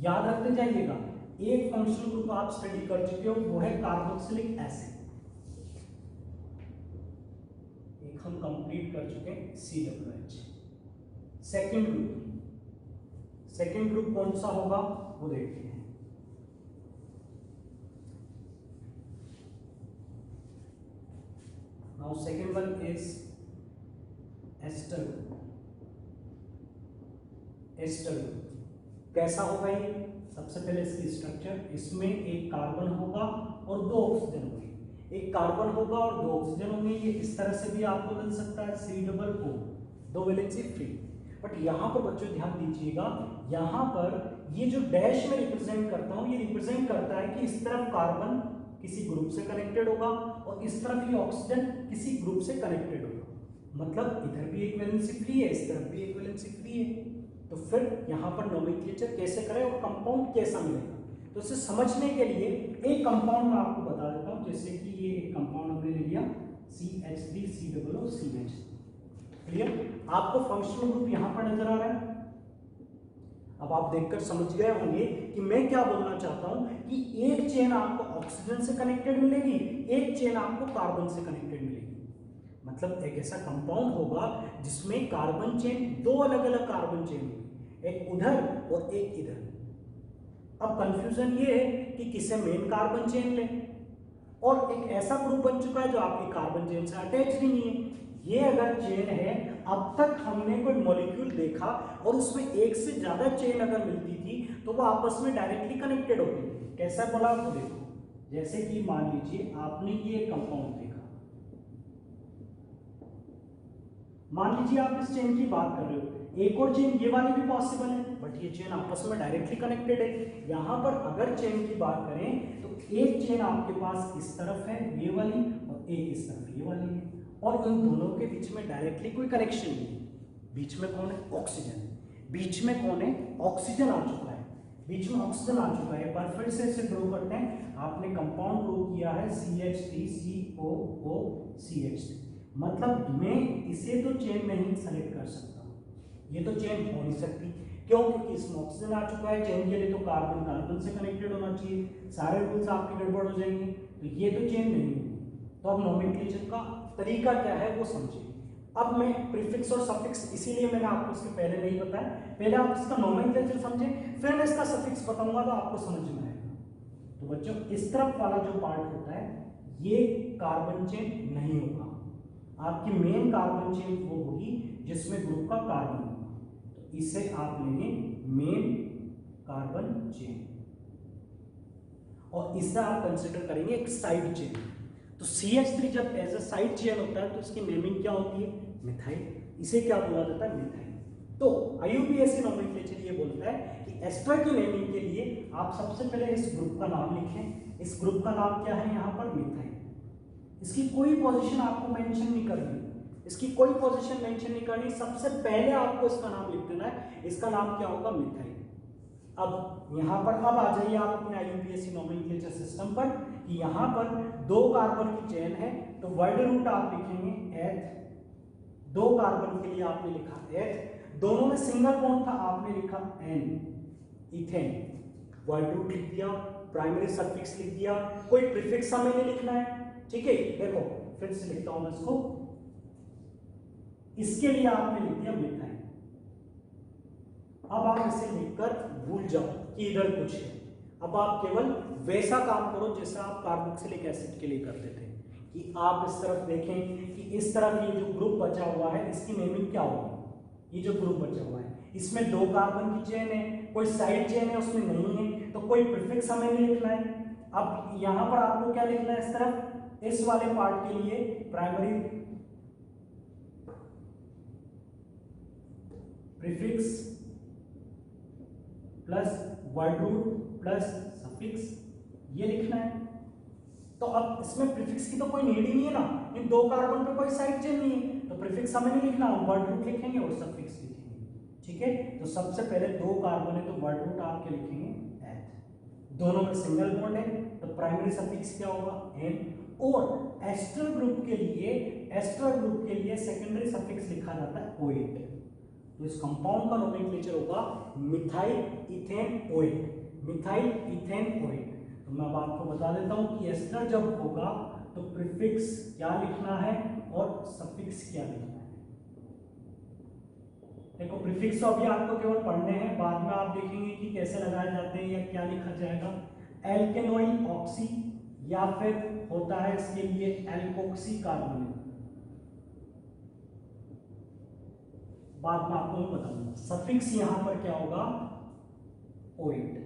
याद रखते जाइएगा, एक फंक्शनल ग्रुप आप स्टडी कर चुके हो, वो है कार्बोक्सिलिक एसिड। हम कंप्लीट कर चुके हैं COOH। सेकंड ग्रुप कौन सा होगा वो देखते हैं। Now second one is ester group. कैसा होगा ये, सबसे पहले इसकी स्ट्रक्चर, इसमें एक कार्बन होगा और 2 ऑक्सीजन होंगे। एक कार्बन होगा और 2 ऑक्सीजन होंगे। ये इस तरह से भी आपको मिल सकता है C+O, 2 वैलेंसी फ्री। बट यहाँ पर बच्चों ध्यान दीजिएगा, यहाँ पर ये जो डैश में रिप्रेजेंट करता हूँ, ये रिप्रेजेंट करता है कि इस तरफ कार्बन किसी ग्रुप से कनेक्टेड होगा और इस तरफ ये ऑक्सीजन किसी ग्रुप से कनेक्टेड होगा। मतलब इधर भी एक वैलेंसी फ्री है, इस तरफ भी एक वैलेंसी फ्री है। तो फिर यहाँ पर नोमेनक्लेचर कैसे करें और कंपाउंड कैसा मिलेगा, तो इसे समझने के लिए एक कंपाउंड मैं आपको बता देता हूँ। जैसे कि ये एक कंपाउंड हमने ले लिया CH3COOCH। क्लियर? आपको फंक्शनल ग्रुप यहाँ पर नजर आ रहा है। अब आप देखकर समझ गए होंगे कि मैं क्या बोलना चाहता हूं कि एक चेन आपको ऑक्सीजन से कनेक्टेड मिलेगी, एक चेन आपको कार्बन से कनेक्टेड मिलेगी। मतलब एक ऐसा कंपाउंड होगा जिसमें कार्बन चेन, 2 अलग अलग कार्बन चेन होगी, एक उधर और एक इधर। अब कंफ्यूजन ये है कि किसे मेन कार्बन चेन ले, और एक ऐसा ग्रुप बन चुका है जो आपकी कार्बन चेन से अटैच ही नहीं है। ये अगर चेन है, अब तक हमने कोई मॉलिक्यूल देखा और उसमें एक से ज्यादा चेन अगर मिलती थी तो वो आपस में डायरेक्टली कनेक्टेड होती थी। कैसा बोला आपको? देखो, जैसे कि मान लीजिए आपने ये कंपाउंड देखा, मान लीजिए आप इस चेन की बात कर रहे हो, एक और चेन ये वाली भी पॉसिबल है, बट ये चेन आपस में डायरेक्टली कनेक्टेड है। यहां पर अगर चेन की बात करें तो एक चेन आपके पास इस तरफ है ये वाली, और एक इस तरफ ये वाली है, और इन दोनों के बीच में डायरेक्टली कोई कनेक्शन नहीं है। बीच में कौन है? ऑक्सीजन। बीच में कौन है? ऑक्सीजन आ चुका है, बीच में ऑक्सीजन आ चुका है। एक बार फिर से इसे ड्रॉ करते हैं। आपने कंपाउंड ड्रॉ किया है CH3COOCH। मतलब मैं इसे तो चेन नहीं सेलेक्ट कर सकता, ये तो चेन हो नहीं सकती। क्यों? क्योंकि इसमें ऑक्सीजन आ चुका है। चेन के लिए तो कार्बन कार्बन से कनेक्टेड होना चाहिए, सारे रूल्स आपके गड़बड़ हो जाएंगे, तो ये तो चेन नहीं होगी। तो अब नोमेनक्लेचर का तरीका क्या है वो समझिए। अब मैं प्रीफिक्स और सफिक्स, इसीलिए मैंने आपको इसके पहले नहीं बताया, पहले आप इसका नोमेनक्लेचर समझें, फिर मैं इसका सफिक्स बताऊंगा तो आपको समझ में आएगा। तो बच्चों, इस तरफ वाला जो पार्ट होता है ये कार्बन चेन नहीं होगा। आपकी मेन कार्बन चेन वो होगी जिसमें ग्रुप का कार्बन होगा, तो इसे आप लेंगे मेन कार्बन चेन, और इसे आप कंसिडर करेंगे एक साइड चेन। तो CH3 जब एज अ साइड चेन होता है तो इसकी नेमिंग क्या होती है? मिथाइल। इसे क्या बोला जाता है? मिथाइल। तो IUPAC नोमेनक्लेचर ये बोलता है कि एस्टर की नेमिंग के लिए आप सबसे पहले इस ग्रुप का नाम लिखें। इस ग्रुप का नाम क्या है? यहाँ पर मिथाइल। इसकी कोई पोजीशन आपको मेंशन नहीं करनी, इसकी कोई पोजीशन मेंशन नहीं करनी, सबसे पहले आपको इसका नाम लिख देना है। इसका नाम क्या होगा? मिथाइल। अब यहाँ पर अब आ जाइए आप अपने IUPAC नोमेनक्लेचर सिस्टम पर कि यहाँ पर 2 कार्बन की चेन है, तो वर्ड रूट आप लिखेंगे एथ। 2 कार्बन के लिए आपने लिखा एथ, दोनों में सिंगल बॉन्ड था, आपने लिखा N, इथेन। वर्ड रूट लिख दिया, प्राइमरी सफिक्स लिख दिया, कोई प्रीफिक्स हमें नहीं लिखना है। ठीक है, देखो फिर से लिखता हूं मैं इसको। इसके लिए आपने लिख दिया मिथाइल। अब आप इसे लिखकर भूल जाओ कि इधर कुछ है। अब आप केवल वैसा काम करो जैसा आप कार्बोक्सिलिक एसिड के लिए करते थे, कि आप इस तरफ देखें कि इस तरफ ये जो ग्रुप बचा हुआ है इसकी नेमिंग क्या होगी। ये जो ग्रुप बचा हुआ है इसमें 2 कार्बन की चेन है, कोई साइड चेन है उसमें नहीं है, तो कोई प्रीफिक्स हमें नहीं लिखना है। अब यहां पर आपको क्या लिखना है? इस तरफ इस वाले पार्ट के लिए primary prefix plus word root plus suffix ये लिखना है। तो अब इसमें प्रीफिक्स की तो कोई नीड ही नहीं है ना, इन 2 कार्बन पे कोई साइड चेन नहीं है, तो प्रीफिक्स हमें नहीं लिखना, हम वर्ड रूट लिखेंगे और सफिक्स लिखेंगे। ठीक है, तो सबसे पहले 2 कार्बन है तो वर्ड रूट आपके लिखेंगे एथ, दोनों में सिंगल बॉन्ड है तो प्राइमरी सफिक्स क्या होगा? एन। और एस्टर ग्रुप के लिए सेकेंडरी सफिक्स लिखा जाता है OH। तो इस कंपाउंड का नोमेनक्लेचर होगा methyl ethane OH, methyl ethane OH। तो मैं अब आपको बता देता हूं कि एस्टर जब होगा तो प्रीफिक्स क्या लिखना है और सफिक्स क्या लिखना है। देखो प्रीफिक्स तो अभी आपको केवल पढ़ने हैं, बाद में आप देखेंगे कि कैसे लगाए जाते हैं या क्या लिखा जाएगा। एल्केनोइल ऑक्सी या फिर होता है इसके लिए एल्कोक्सी कार्बोनेट, बाद में आपको मैं बताऊंगा। सफिक्स यहां पर क्या होगा? OH।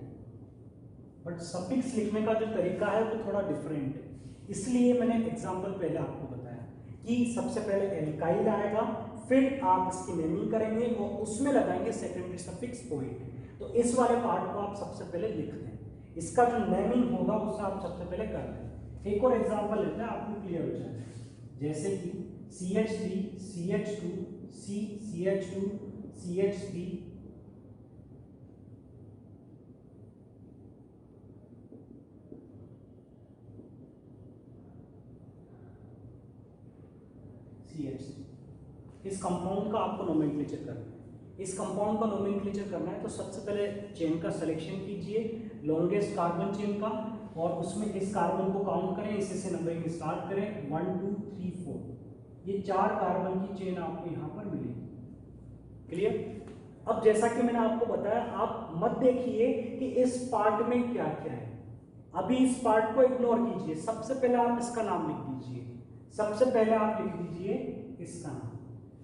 बट सफिक्स लिखने का जो तरीका है वो थोड़ा डिफरेंट है। इसलिए मैंने एग्जाम्पल पहले आपको बताया कि सबसे पहले एल्काइल आएगा, फिर आप इसकी नेमिंग करेंगे और उसमें लगाएंगे सेकेंडरी सफिक्स ओइट। तो इस वाले पार्ट को आप सबसे पहले लिख दें, इसका जो नेमिंग होगा उससे आप सबसे पहले कर दें। एक और एग्जांपल लेते हैं, आपको क्लियर हो जाएगा। जैसे कि CH3 CH2 C CH2 CH3 CH3, इस कंपाउंड का आपको नोमेनक्लेचर करना है। इस कंपाउंड का नोमेनक्लेचर करना है तो सबसे पहले चेन का सिलेक्शन कीजिए, लॉन्गेस्ट कार्बन चेन का, और उसमें इस कार्बन को काउंट करें, इसी से नंबरिंग स्टार्ट करें 1 2 3 4। ये 4 कार्बन की चेन आपको यहाँ पर मिलेगी। क्लियर। अब जैसा कि मैंने आपको बताया, आप मत देखिए कि इस पार्ट में क्या क्या है, अभी इस पार्ट को इग्नोर कीजिए। सबसे पहले आप इसका नाम लिख दीजिए, सबसे पहले आप लिख दीजिए इसका नाम,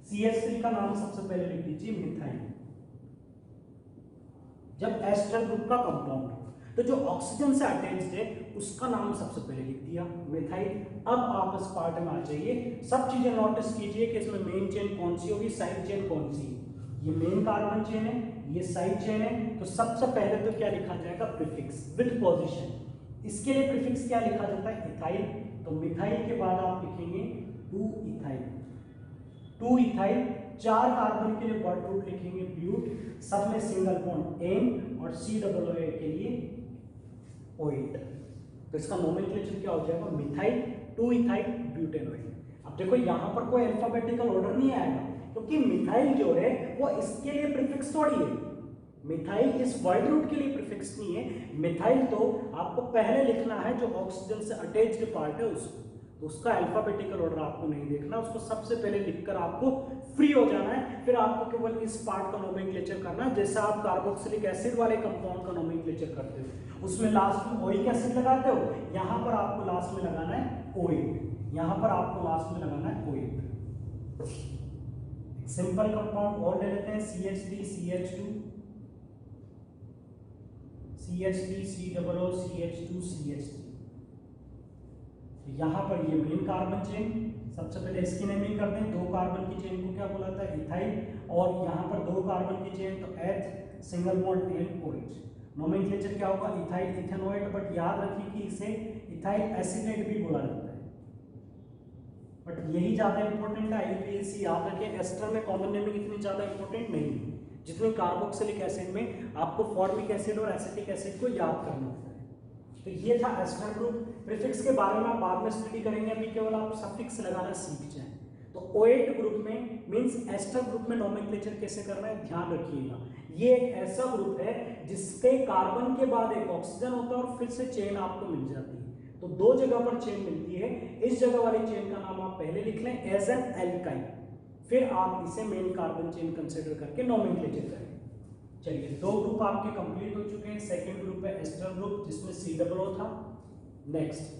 CH3 का नाम सबसे पहले लिख दीजिए मिथाइल। जब एस्टर ग्रुप का कंपाउंड तो जो ऑक्सीजन से अटैच्ड है उसका नाम सबसे पहले लिख दिया मिथाइल। अब आप इस पार्ट में आ जाइए, सब चीजें नोटिस कीजिए कि इसमें मेन चेन कौन सी होगी, साइड चेन कौन सी है। ये मेन कार्बन चेन है, ये साइड चेन है। तो सबसे पहले तो क्या लिखा जाएगा, प्रीफिक्स विद पोजीशन। इसके लिए प्रीफिक्स क्या लिखा जाता है, इथाइल। तो मिथाइल के बाद आप लिखेंगे 2 इथाइल। 2 इथाइल, 4 कार्बन के लिए वर्ड रूट लिखेंगे ब्यूट, सब में सिंगल बॉन्ड एन और COO के लिए ओइट। तो इसका नोमेनक्लेचर क्या हो जाएगा, मिथाइल 2 इथाइल ब्यूटेनोइड। अब देखो यहाँ पर कोई अल्फाबेटिकल ऑर्डर नहीं आएगा, क्योंकि मिथाइल जो है वो इसके लिए प्रीफिक्स थोड़ी है। मिथाइल इस वर्ड रूट के लिए प्रीफिक्स नहीं है। मिथाइल तो आपको पहले लिखना है जो ऑक्सीजन से अटैच्ड पार्ट है उसको, तो उसका अल्फाबेटिकल ऑर्डर आपको नहीं देखना, उसको सबसे पहले लिखकर आपको फ्री हो जाना है। फिर आपको केवल इस पार्ट का नोमेनक्लेचर करना है, जैसे आप कार्बोक्सिलिक एसिड वाले कंपाउंड का नोमेनक्लेचर करते हो, उसमें लास्ट में ओइक एसिड लगाते हो, यहाँ पर आपको लास्ट में लगाना है ओइक, यहाँ पर आपको लास्ट में लगाना है ओइक। सिंपल कंपाउंड और ले लेते हैं, CH3 CH2 CH3 COO CH2 CH3। यहाँ पर ये मेन कार्बन चेन, सबसे पहले इसकी नेमिंग करते हैं। 2 कार्बन की चेन को क्या बुलाता है, इथाइल, और यहाँ पर 2 कार्बन की चेन तो H single bond N OH। Nomenclature क्या होगा, इथाइल इथेनोइड, बट याद रखिए कि इसे इथाइल एसिटेट भी बोला जाता है, बट यही ज्यादा इंपॉर्टेंट है। IUPAC याद रखिए, एस्टर में कॉमन नेमिंग इतनी ज्यादा इंपॉर्टेंट नहीं है जितनी कार्बोक्सिलिक एसिड में आपको फॉर्मिक एसिड और एसिटिक एसिड को याद करना होता है। तो ये था एस्टर ग्रुप। प्रीफिक्स के बारे में आप बाद में स्टडी करेंगे, अभी केवल आप सफिक्स लगाना सीख जाएं। तो OH ग्रुप में मींस एस्टर ग्रुप में नोमेनक्लेचर कैसे करना है ध्यान रखिएगा। ये एक ऐसा ग्रुप है जिसके कार्बन के बाद एक ऑक्सीजन होता है और फिर से चेन आपको मिल जाती है। तो 2 जगह पर चेन मिलती है, इस जगह वाली चेन का नाम आप पहले लिख लें एज एन एल्काइल, फिर आप इसे मेन कार्बन चेन कंसीडर करके नोमेनक्लेचर करें। चलिए 2 ग्रुप आपके कंप्लीट हो चुके हैं। सेकंड ग्रुप है एस्टर ग्रुप जिसमें COO था। नेक्स्ट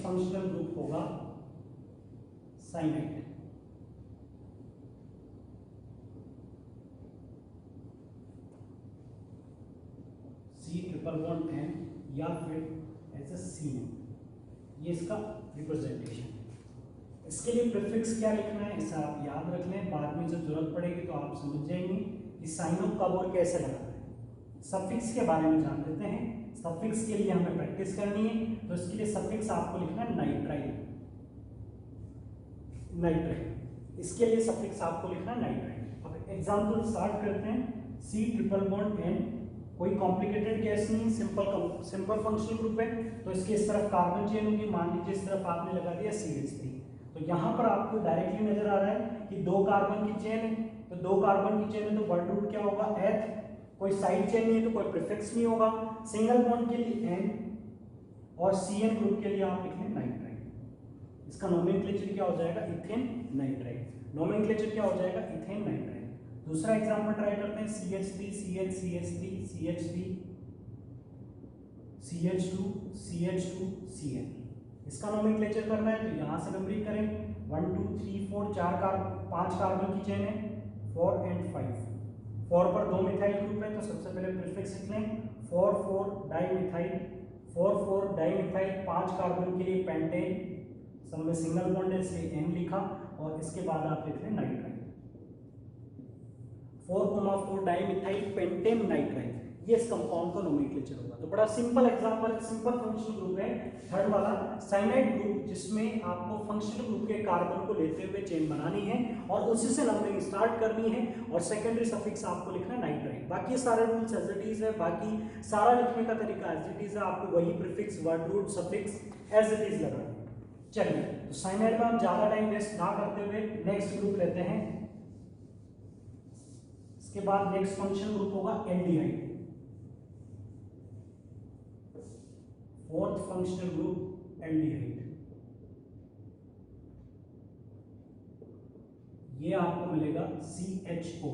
फंक्शनल ग्रुप होगा साइनाइड। C�11N या फिर ऐसे C, ये इसका रिप्रेजेंटेशन है। इसके लिए प्रीफिक्स क्या लिखना है इसे आप याद रख लें, बाद में जब जरूरत पड़ेगी तो आप समझ जाएंगे कि साइनो कब और कैसे लगाना है। सफिक्स के बारे में जान लेते हैं। सफिक्स के लिए हमें प्रैक्टिस करनी है, तो इसके लिए सफिक्स आपको लिखना है नाइट्राइल। नाइट्राइल, इसके लिए सफिक्स आपको लिखना है नाइट्राइल। अब एग्जांपल स्टार्ट करते हैं। C�11N कोई कॉम्प्लिकेटेड केस नहीं, सिंपल फंक्शनल ग्रुप है। तो इसके इस तरफ कार्बन चेन होगी, मान लीजिए इस तरफ आपने लगा दिया CH3। तो यहाँ पर आपको डायरेक्टली नजर आ रहा है कि 2 कार्बन की चेन है, तो 2 कार्बन की चेन है तो वर्ड रूट क्या होगा H, कोई साइड चेन नहीं है तो कोई प्रीफिक्स नहीं होगा। सिंगल बॉन्ड के लिए N और CN ग्रुप के लिए आप लिखें नाइट्राइल। इसका नोमेनक्लेचर क्या हो जाएगा, इथेन नाइट्राइल। नोमेनक्लेचर क्या हो जाएगा, इथेन नाइट्राइल। दूसरा एग्जांपल ट्राई करते हैं। CH3 CH CH3 CH3 CH2 CH2 CN। इसका नोमेनक्लेचर करना है तो यहाँ से नंबरिंग करें 1 2 3 4 5 कार्बन की चेन है, 4 and 5। 4 पर 2 मिथाइल ग्रुप है तो सबसे पहले प्रीफिक्स लिख लें 4 डाइमिथाइल, 4 डाइमिथाइल, 5 कार्बन के लिए पेंटेन, सब में सिंगल बॉन्ड है इसलिए N लिखा, और इसके बाद आप लिख लें नाइट्राइल, 4 डाइमिथाइल पेंटेन नाइट्राइल, ये इस कंपाउंड का नोमेनक्लेचर होगा। तो बड़ा simple example, simple functional group है थर्ड वाला साइनाइड ग्रुप, जिसमें आपको फंक्शनल ग्रुप के कार्बन को लेते हुए चेन बनानी है और उसी से नंबरिंग स्टार्ट करनी है, और सेकेंडरी सफिक्स आपको लिखना है नाइट्राइल। बाकी सारे रूल्स एज इट इज है, बाकी सारा लिखने का तरीका एज इट इज है, आपको वही prefix, word root, suffix as it is लगाना है। चलिए, तो साइनाइड में हम ज्यादा टाइम वेस्ट ना करते हुए नेक्स्ट ग्रुप लेते हैं। इसके बाद नेक्स्ट फंक्शनल ग्रुप होगा aldehyde, fourth functional group aldehyde. ये आपको मिलेगा CHO।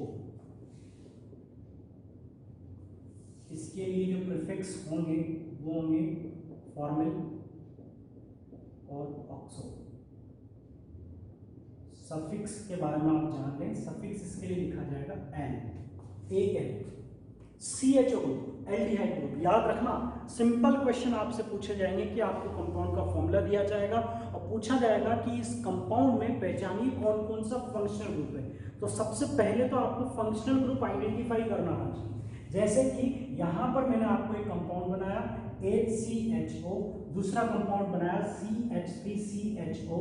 इसके लिए जो प्रीफिक्स होंगे वो होंगे फॉर्मिल और ऑक्सो। सफिक्स के बारे में आप जानते हैं, सफिक्स इसके लिए लिखा जाएगा AN। CHO group, aldehyde group, याद रखना सिंपल क्वेश्चन आपसे पूछे जाएंगे कि आपको कंपाउंड का फॉर्मूला दिया जाएगा और पूछा जाएगा कि इस कंपाउंड में पहचानिए कौन कौन सा फंक्शनल ग्रुप है। तो सबसे पहले तो आपको फंक्शनल ग्रुप आइडेंटिफाई करना आना चाहिए। जैसे कि यहां पर मैंने आपको एक कंपाउंड बनाया HCHO, दूसरा कंपाउंड बनाया CH3CHO।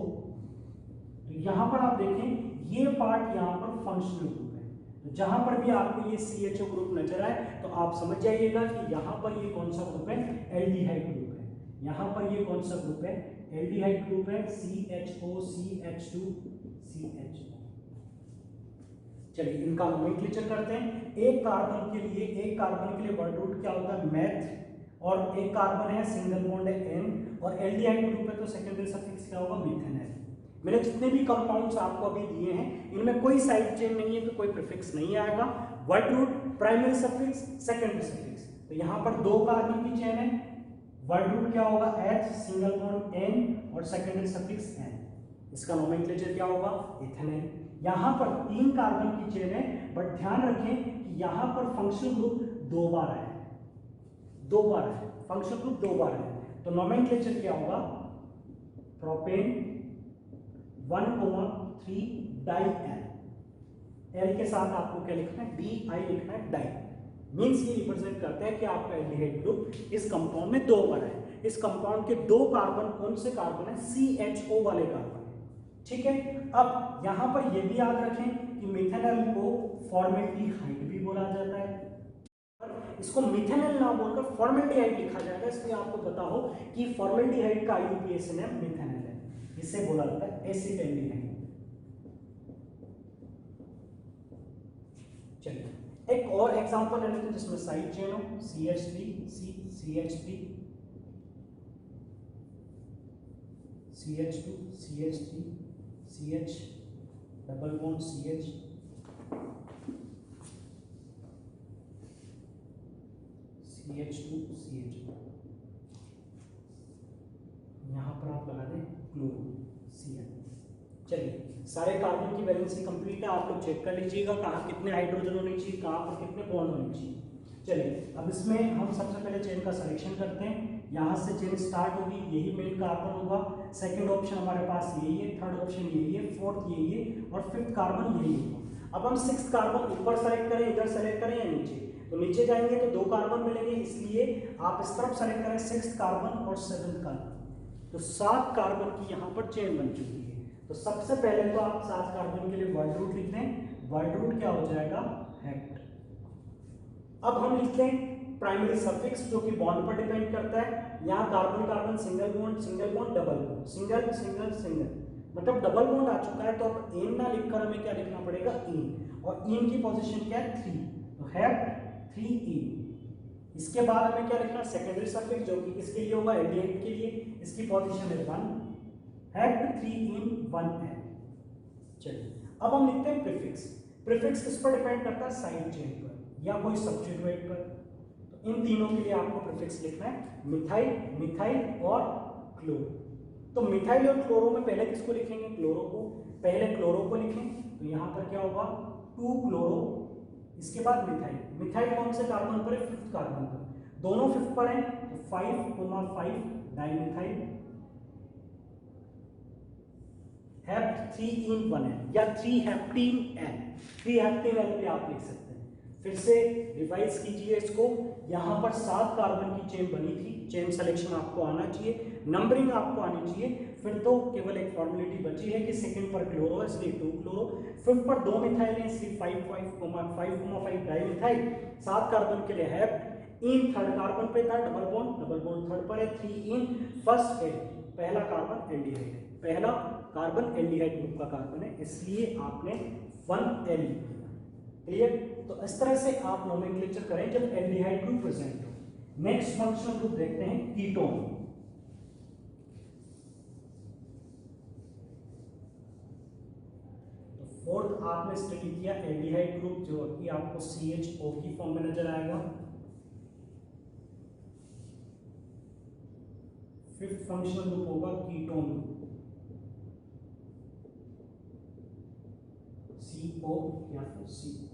तो यहां पर आप देखें ये पार्ट यहां पर फंक्शनल ग्रुप है, तो जहां पर भी आपको ये CHO ग्रुप नजर आए तो आप समझ जाइएगा कि यहां पर ये कौन सा ग्रुप है, एल्डिहाइड ग्रुप है। यहां पर ये कौन सा ग्रुप है, एल्डिहाइड ग्रुप है, CHO CH2 CHO। चलिए इनका नोमेनक्लेचर करते हैं। एक कार्बन के लिए वर्ड रूट क्या होता है, मेथ, और एक कार्बन है सिंगल बॉन्ड है N, और एल्डिहाइड ग्रुप है तो सेकेंडरी सफिक्स क्या होगा, मिथेनॉल। मैंने जितने भी कंपाउंड्स आपको अभी दिए हैं इनमें कोई साइड चेन नहीं है तो कोई प्रीफिक्स नहीं आएगा। Word root, primary suffix, secondary suffix. तो यहाँ पर 2 कार्बन की चेन है, वर्ड रूट क्या होगा H, सिंगल बॉन्ड N, और सेकेंडरी सफिक्स N। इसका नोमेनक्लेचर क्या होगा, इथेनॉल। यहाँ पर 3 कार्बन की चेन है, बट ध्यान रखें कि यहाँ पर फंक्शनल ग्रुप 2 बार है, 2 बार है, फंक्शनल ग्रुप 2 बार है। तो नोमेनक्लेचर क्या होगा, प्रोपेन 1,3 डाई N। L के साथ आपको क्या लिखना है, DI लिखना है, डाई। मींस ये रिप्रेजेंट करता है कि आपका एल्डिहाइड ग्रुप इस कंपाउंड में 2 बार है। इस कंपाउंड के 2 कार्बन कौन से कार्बन है, CHO वाले कार्बन है। ठीक है, अब यहां पर ये भी याद रखें कि मिथेनॉल को फॉर्मेल्डिहाइड भी बोला जाता है। इसको मिथेनॉल ना बोलकर फॉर्मेल्डिहाइड लिखा जाएगा, इसलिए आपको पता हो कि फॉर्मेल्डिहाइड का IUPAC नेम मिथेनॉल है, इसे बोला जाता है एसिटाइलडिहाइड। चलिए एक और एग्जांपल ले लेते हैं जिसमें साइड चेन हो, CH3 CH3 CH2 CH3 CH double bond CH, CH2 CH। यहां पर आप लगा दें क्लोरो CN। चलिए सारे कार्बन की वैलेंसी कंप्लीट है, आप लोग चेक कर लीजिएगा कहाँ कितने हाइड्रोजन होने चाहिए, कहाँ पर कितने बॉन्ड होने चाहिए। चलिए अब इसमें हम सबसे पहले चेन का सिलेक्शन करते हैं। यहाँ से चेन स्टार्ट होगी, यही मेन कार्बन होगा। सेकंड ऑप्शन हमारे पास यही है, थर्ड ऑप्शन यही है, फोर्थ यही है, और फिफ्थ कार्बन यही होगा। अब हम सिक्स्थ कार्बन ऊपर सेलेक्ट करें, इधर सेलेक्ट करें या नीचे, तो नीचे जाएंगे तो 2 कार्बन मिलेंगे, इसलिए आप इस तरफ सेलेक्ट करें सिक्स्थ कार्बन और सेवेंथ कार्बन। तो 7 कार्बन की यहाँ पर चेन बन चुकी है। तो सबसे पहले तो आप 7 कार्बन के लिए वर्ड रूट लिख दें। वर्ड रूट क्या हो जाएगा, हेक्ट। अब हम लिखते हैं प्राइमरी सफिक्स जो कि बॉन्ड पर डिपेंड करता है। यहाँ carbon carbon single bond double bond, single single single, मतलब डबल बॉन्ड आ चुका है तो अब एन ना लिखकर हमें क्या लिखना पड़ेगा, इन, और इन की पोजीशन क्या है 3, तो हेक्ट 3 इन। इसके बाद हमें क्या लिखना, सेकेंडरी सफिक्स जो कि किसके लिए होगा, एल्डिहाइड के लिए, इसकी पोजीशन है 1, हेक्ट 3 इन 1 एन। चलिए अब हम लिखते हैं प्रीफिक्स। प्रीफिक्स किस पर डिपेंड करता है, साइड चेन पर या कोई सब्स्टिट्यूएंट पर। तो इन तीनों के लिए आपको प्रीफिक्स लिखना है, मिथाइल, मिथाइल और क्लोरो। तो मिथाइल और क्लोरो में पहले किसको लिखेंगे, क्लोरो को। पहले क्लोरो को लिखें तो यहाँ पर क्या होगा 2 क्लोरो, इसके बाद मिथाइल। मिथाइल कौन से कार्बन पर है? 5th कार्बन पर, दोनों 5th पर हैं तो 5,5 डाइमिथाइल। हेप्ट 3 है या 3 हेप्टीन एल, 3 हेप्टीन एल भी आप लिख सकते हैं। फिर से रिवाइज कीजिए इसको, यहाँ पर 7 कार्बन की चेन बनी थी, चेन सिलेक्शन आपको आना चाहिए, नंबरिंग आपको आनी चाहिए। फिर तो केवल एक फॉर्मेलिटी बची है कि सेकंड पर क्लोरो है इसलिए 2 क्लोरो, 5th पर 2 मिथाइल है इसलिए 5,5 डाइमिथाइल, 7 कार्बन के लिए हेप्ट। इन थर्ड कार्बन पे था डबल बॉन्ड थर्ड पर है, 3 इन फर्स्ट है, पहला कार्बन एल्डिहाइड है, पहला कार्बन एल्डिहाइड ग्रुप का कार्बन है इसलिए आपने 1L लिखा। क्लियर? तो इस तरह से आप नोमेनक्लेचर करें जब एल्डिहाइड ग्रुप प्रेजेंट हो। नेक्स्ट फंक्शनल ग्रुप देखते हैं कीटोन। तो फोर्थ आपने स्टडी किया एल्डिहाइड ग्रुप जो कि आपको CHO की फॉर्म में नजर आएगा। फिफ्थ फंक्शनल ग्रुप होगा कीटोन ग्रुप, CO या फिर CO।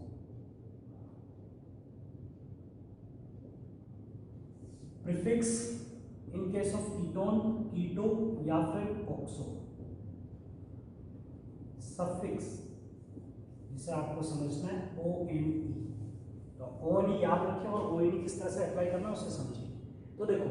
Prefix in case of ketone keto या फिर ऑक्सो। सफिक्स जिसे आपको समझना है ONE, तो ONE याद रखें और ONE किस तरह से अप्लाई करना है उसे समझिए। तो देखो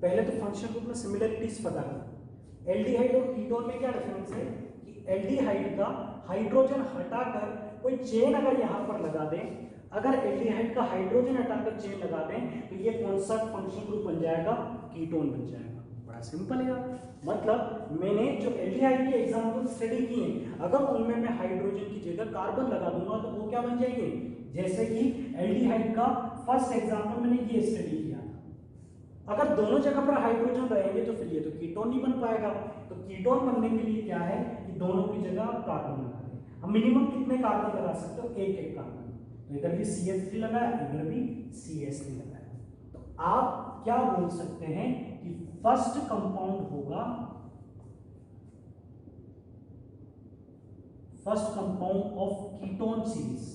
पहले तो फंक्शनल ग्रुप में सिमिलरिटीज पता करो। एल्डिहाइड और कीटोन में क्या डिफरेंस है कि एल्डिहाइड का हाइड्रोजन हटाकर कोई चेन अगर यहाँ पर लगा दें, अगर एल्डिहाइड का हाइड्रोजन हटाकर चेन लगा दें तो ये कौन सा फंक्शनल ग्रुप बन जाएगा? कीटोन बन जाएगा। बड़ा सिंपल है यार, मतलब मैंने जो एल्डिहाइड के एग्जांपल स्टडी किए अगर उनमें मैं हाइड्रोजन की जगह कार्बन लगा दूंगा तो वो क्या बन जाएंगे? जैसे कि एल्डिहाइड का फर्स्ट एग्जांपल मैंने ये स्टडी किया था, अगर दोनों जगह पर हाइड्रोजन रहेंगे तो फिर ये तो कीटोन नहीं बन पाएगा। तो कीटोन बनने के लिए क्या है कि दोनों की जगह आप कार्बन लगा दें। अब मिनिमम कितने कार्बन लगा सकते हो? एक कार्बन। तो इधर भी CH3 लगाया, इधर भी CH3 लगाया। तो आप क्या बोल सकते हैं कि फर्स्ट कंपाउंड होगा, first compound of ketone series.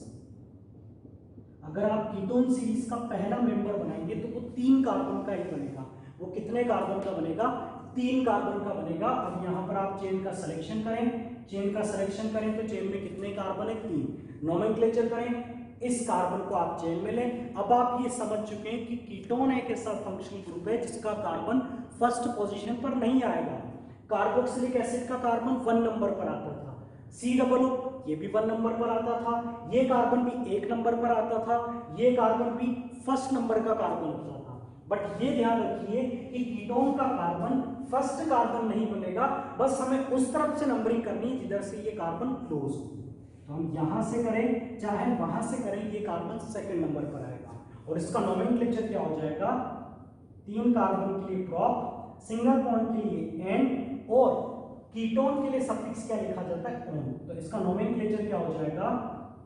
अगर आप कीटोन सीरीज का पहला मेंबर बनाएंगे तो वो 3 कार्बन का ही बनेगा। वो कितने कार्बन का बनेगा? 3 कार्बन का बनेगा। अब यहां पर आप चेन का सिलेक्शन करें, चेन का सिलेक्शन करें तो चेन में कितने कार्बन है? 3। नोमेनक्लेचर करें, इस कार्बन को आप चेन में लें। अब आप ये समझ चुके हैं कि कीटोन एक ऐसा फंक्शनल ग्रुप है जिसका कार्बन फर्स्ट पोजीशन पर नहीं आएगा। कार्बोक्सिलिक एसिड का कार्बन 1 नंबर पर आता था, COO ये भी 1 नंबर पर आता था, ये कार्बन भी 1 नंबर पर आता था, ये कार्बन भी फर्स्ट नंबर का कार्बन होता था। बट ये ध्यान रखिए कि कीटोन का कार्बन फर्स्ट कार्बन नहीं बनेगा, बस हमें उस तरफ से नंबरिंग करनी है जिधर से ये कार्बन क्लोज हो। तो हम यहां से करें चाहे वहां से करें, ये कार्बन सेकंड नंबर पर आएगा। और इसका नोमेनक्लेचर क्या हो जाएगा? 3 कार्बन के लिए प्रॉप, सिंगल बॉन्ड के लिए एंड, और कीटोन के लिए सफिक्स क्या लिखा जाता है? ओन। तो इसका नोमेनक्लेचर क्या हो जाएगा?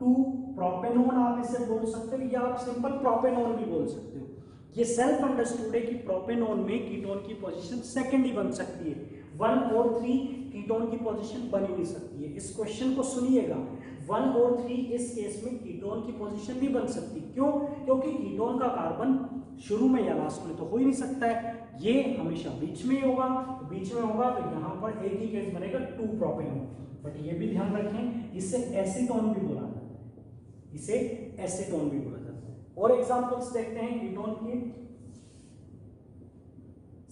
2 प्रोपेनोन आप इसे बोल सकते हो या आप सिंपल प्रोपेनोन भी बोल सकते हो। ये सेल्फ अंडरस्टूड है कि प्रोपेनोन में कीटोन की पोजीशन सेकंड ही बन सकती है, 1 और 3 कीटोन की पोजीशन बन ही नहीं सकती है। इस क्वेश्चन को सुनिएगा, 1 और 3 इस केस में कीटोन की पोजीशन नहीं बन सकती। क्यों? क्योंकि कीटोन का कार्बन शुरू में या लास्ट में तो हो ही नहीं सकता है, ये हमेशा बीच में ही होगा। तो बीच में होगा तो यहाँ पर एक ही केस बनेगा 2 प्रोपेनोन। बट ये भी ध्यान रखें इसे एसीटोन भी बोला जाता है, इसे एसीटोन भी बोला जाता है। और एग्जांपल्स देखते हैं कीटोन के,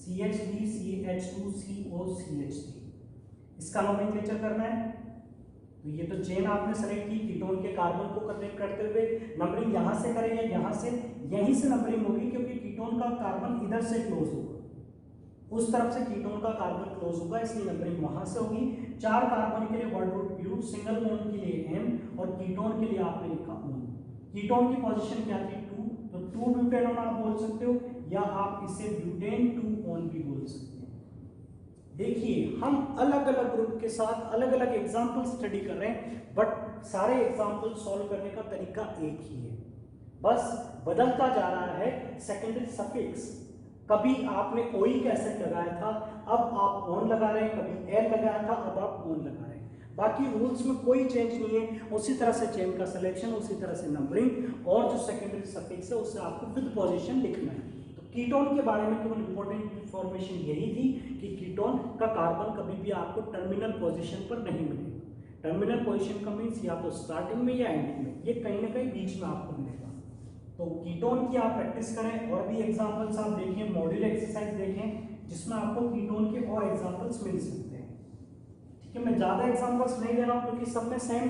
CH3 CH2 CO CH3। इसका नोमेनक्लेचर करना है तो ये तो चेन आपने सेलेक्ट की, कीटोन के कार्बन को कनेक्ट करते हुए नंबरिंग यहां से करेंगे, यहां से यहीं से नंबरिंग होगी क्योंकि कीटोन का कार्बन इधर से क्लोज होगा, उस तरफ से कीटोन का कार्बन क्लोज होगा इसलिए नंबरिंग वहां से होगी। 4 कार्बन के लिए word root but, single bond के लिए M और कीटोन के लिए आपने लिखा ON। कीटोन की पोजीशन क्या थी? 2, तो 2 ब्यूटेनोन आप बोल सकते हो या आप इसे ब्यूटेन 2 ON भी बोल सकते हैं। देखिए हम अलग अलग ग्रुप के साथ अलग अलग एग्जाम्पल स्टडी कर रहे हैं, बट सारे एग्जाम्पल सॉल्व करने का तरीका एक ही है, बस बदलता जा रहा है सेकेंडरी सफिक्स। कभी आपने OE का एसिड लगाया था, अब आप ON लगा रहे हैं, कभी L लगाया था, अब आप ON लगा रहे हैं। बाकी रूल्स में कोई चेंज नहीं है, उसी तरह से चेन का सिलेक्शन, उसी तरह से नंबरिंग, और जो सेकेंडरी सफिक्स है उससे आपको विद पोजीशन लिखना है। तो कीटोन के बारे में केवल इंपॉर्टेंट इंफॉर्मेशन यही थी कि कीटोन का कार्बन कभी भी आपको टर्मिनल पोजीशन पर नहीं मिलेगा। टर्मिनल पोजीशन का मीन्स या तो स्टार्टिंग में या एंडिंग में, ये कहीं ना कहीं बीच में आपको मिलेगा। तो कीटोन की आप प्रैक्टिस करें, और भी एग्जांपल्स आप देखें, मॉड्यूल एक्सरसाइज देखें जिसमें आपको कीटोन के और एग्जांपल्स मिल सकते हैं। ठीक है, मैं ज्यादा एग्जांपल्स नहीं दे रहा हूं क्योंकि सब में सेम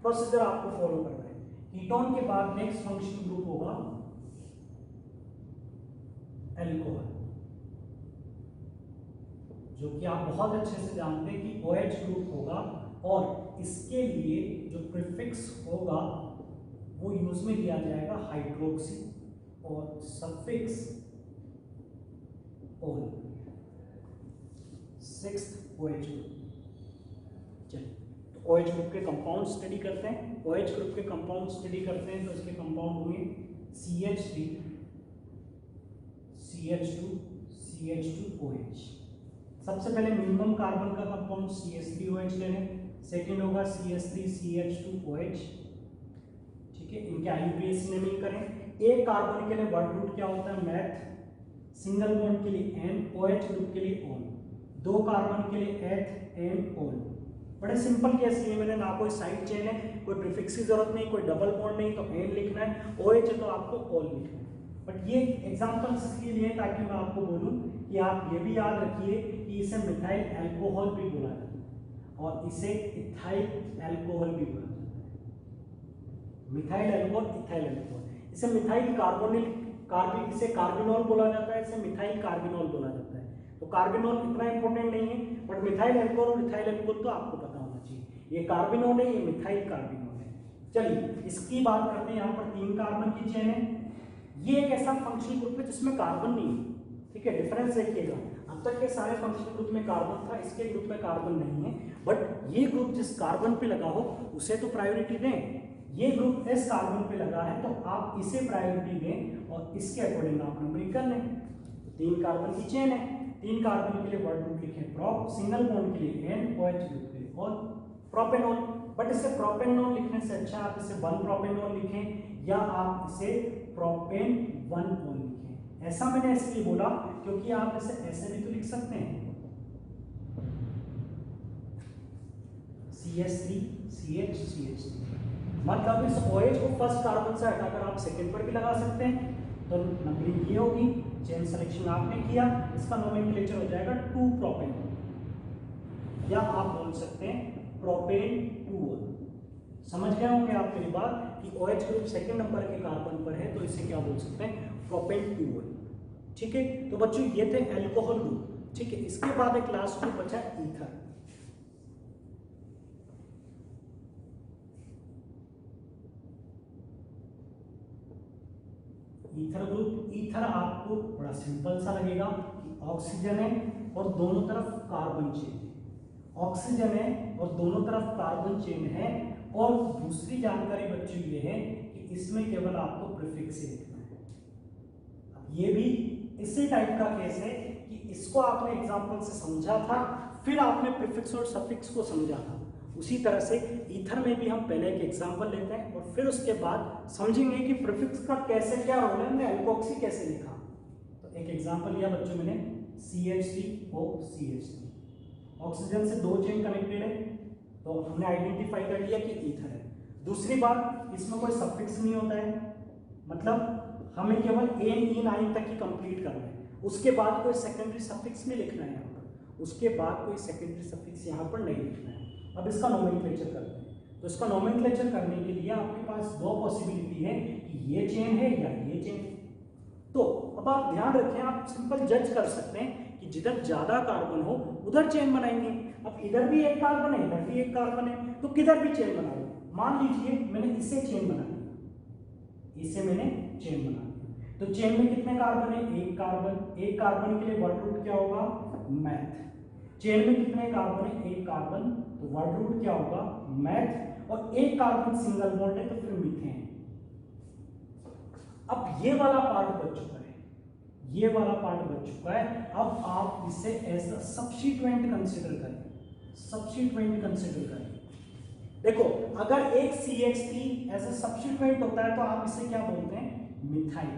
प्रोसीजर आपको फॉलो करना है। कीटोन के बाद नेक्स्ट फंक्शनल ग्रुप होगा एल्कोहल, जो कि आप बहुत अच्छे से जानते हैं कि OH ग्रुप होगा, और इसके लिए जो प्रीफिक्स होगा वो यूज में लिया जाएगा हाइड्रोक्सी, और सफिक्स ओल, 6th OH ग्रुप। चलिए, तो OH ग्रुप के कंपाउंड स्टडी करते हैं। OH ग्रुप के कंपाउंड स्टडी करते हैं तो इसके कंपाउंड होंगे CH3, CH2, CH2OH। सबसे पहले मिनिमम कार्बन का कंपाउंड CH3OH ले लें, सेकेंड होगा CH3CH2OH। ठीक है, इनके IUPAC नेमिंग करें। एक कार्बन के लिए वर्ड रूट क्या होता है, मैथ, सिंगल बॉन्ड के लिए N, OH ग्रुप के लिए ON, दो कार्बन के लिए एथ, N, ON। बड़े सिंपल केस लिए मैंने, ना कोई साइड चेन है, कोई प्रीफिक्स की जरूरत नहीं, कोई डबल बॉन्ड नहीं, तो N लिखना है, OH है तो आपको OL लिखना है। बट ये एग्जांपल्स इसलिए लिए ताकि मैं आपको बोलूं कि आप ये भी याद रखिए कि इसे मिथाइल अल्कोहल भी बोला जाता है और इसे इथाइल अल्कोहल भी बोला जाता है। मिथाइल अल्कोहल, इथाइल अल्कोहल, इसे मिथाइल कार्बोनिल कार्बी, इसे कार्बिनॉल बोला जाता है, इसे मिथाइल कार्बिनॉल बोला जाता है। तो कार्बिनॉल इतना इंपॉर्टेंट नहीं है, बट मिथाइल अल्कोहल और इथाइल अल्कोहल तो आपको पता होना चाहिए। ये कार्बिनॉल है, ये मिथाइल कार्बिनॉल है। चलिए, इसकी बात करते हैं। यहाँ पर 3 कार्बन की चेन है। ये एक ऐसा फंक्शनल ग्रुप है जिसमें कार्बन नहीं है। ठीक है, डिफरेंस देखिएगा, अब तक के सारे फंक्शनल ग्रुप में कार्बन था, इसके ग्रुप में कार्बन नहीं है। बट ये ग्रुप जिस कार्बन पे लगा हो उसे तो प्रायोरिटी दें। ये ग्रुप इस कार्बन पे लगा है तो आप इसे प्रायोरिटी दें और इसके अकॉर्डिंग आप नंबरिंग कर लें। 3 कार्बन की चेन है, 3 कार्बन के लिए वर्ड रूट लिखें प्रोप, सिंगल बॉन्ड के लिए N, OH ग्रुप के लिए और प्रोपेनॉल। बट इसे प्रोपेनॉल लिखने से अच्छा आप इसे 1 प्रोपेनॉल लिखें या आप इसे प्रोपेन 1 ऑल लिखें। ऐसा मैंने इसलिए बोला क्योंकि आप इसे ऐसे भी तो लिख सकते हैं, CH3 CH CH3, मतलब इस OH को फर्स्ट कार्बन से हटाकर आप सेकंड पर भी लगा सकते हैं। तो नंबरिंग ये होगी, चेन सिलेक्शन आपने किया, इसका नोमेनक्लेचर हो जाएगा 2 प्रोपेन, या आप बोल सकते हैं प्रोपेन 2 ऑल। समझ गए होंगे आप मेरी बात कि OH ग्रुप सेकंड नंबर के कार्बन पर है तो इसे क्या बोल सकते हैं, प्रोपेन 2 ऑल। ठीक है, तो बच्चों ये थे अल्कोहल ग्रुप। ठीक है, इसके बाद एक लास्ट ग्रुप बचा ईथर। ईथर ग्रुप, ईथर आपको बड़ा सिंपल सा लगेगा कि ऑक्सीजन है और दोनों तरफ कार्बन चेन है, ऑक्सीजन है और दोनों तरफ कार्बन चेन है। और दूसरी जानकारी बच्चों ये है कि इसमें केवल आपको प्रीफिक्स ही लिखना है। अब ये भी इसी टाइप का केस है कि इसको आपने एग्जांपल से समझा था, फिर आपने प्रीफिक्स और सफिक्स को समझा था। उसी तरह से ईथर में भी हम पहले एक एग्जांपल लेते हैं और फिर उसके बाद समझेंगे कि प्रीफिक्स का कैसे क्या रोल है, हमने अल्कोक्सी कैसे लिखा। तो एक एग्जांपल लिया बच्चों मैंने, CH3OCH3, ऑक्सीजन से 2 चेन कनेक्टेड है तो हमने आइडेंटिफाई कर लिया कि ईथर है। दूसरी बात, इसमें कोई सफिक्स नहीं होता है, मतलब हमें केवल N तक ही कंप्लीट करना है, उसके बाद कोई सेकेंडरी सफिक्स नहीं लिखना है यहाँ पर, उसके बाद कोई सेकेंडरी सफिक्स यहाँ पर नहीं लिखना है। अब इसका नोमेनक्लेचर करते हैं। तो इसका नोमेनक्लेचर करने के लिए आपके पास 2 पॉसिबिलिटी है कि ये चेन है या ये चेन है। तो अब आप ध्यान रखें, आप सिंपल जज कर सकते हैं कि जिधर ज्यादा कार्बन हो उधर चेन बनाएंगे। अब इधर भी एक कार्बन है, इधर भी एक कार्बन है, तो किधर भी चेन बना लो। मान लीजिए मैंने इसे चेन बना लिया, इसे मैंने चेन बना लिया, तो चेन में कितने कार्बन है, एक कार्बन। एक कार्बन के लिए वर्ड रूट क्या होगा, मैथ। चेन में कितने कार्बन है, एक कार्बन, तो वर्ड रूट क्या होगा, मैथ। और एक कार्बन सिंगल बॉन्ड है तो फिर मीथेन। अब ये वाला पार्ट बच चुका है, ये वाला पार्ट बच चुका है। अब आप इसे एज अ सब्स्टिट्यूएंट कंसीडर करें, सब्स्टिट्यूएंट कंसीडर करें। देखो अगर एक CH3 ऐसे सब्स्टिट्यूएंट होता है तो आप इसे क्या बोलते हैं, मिथाइल।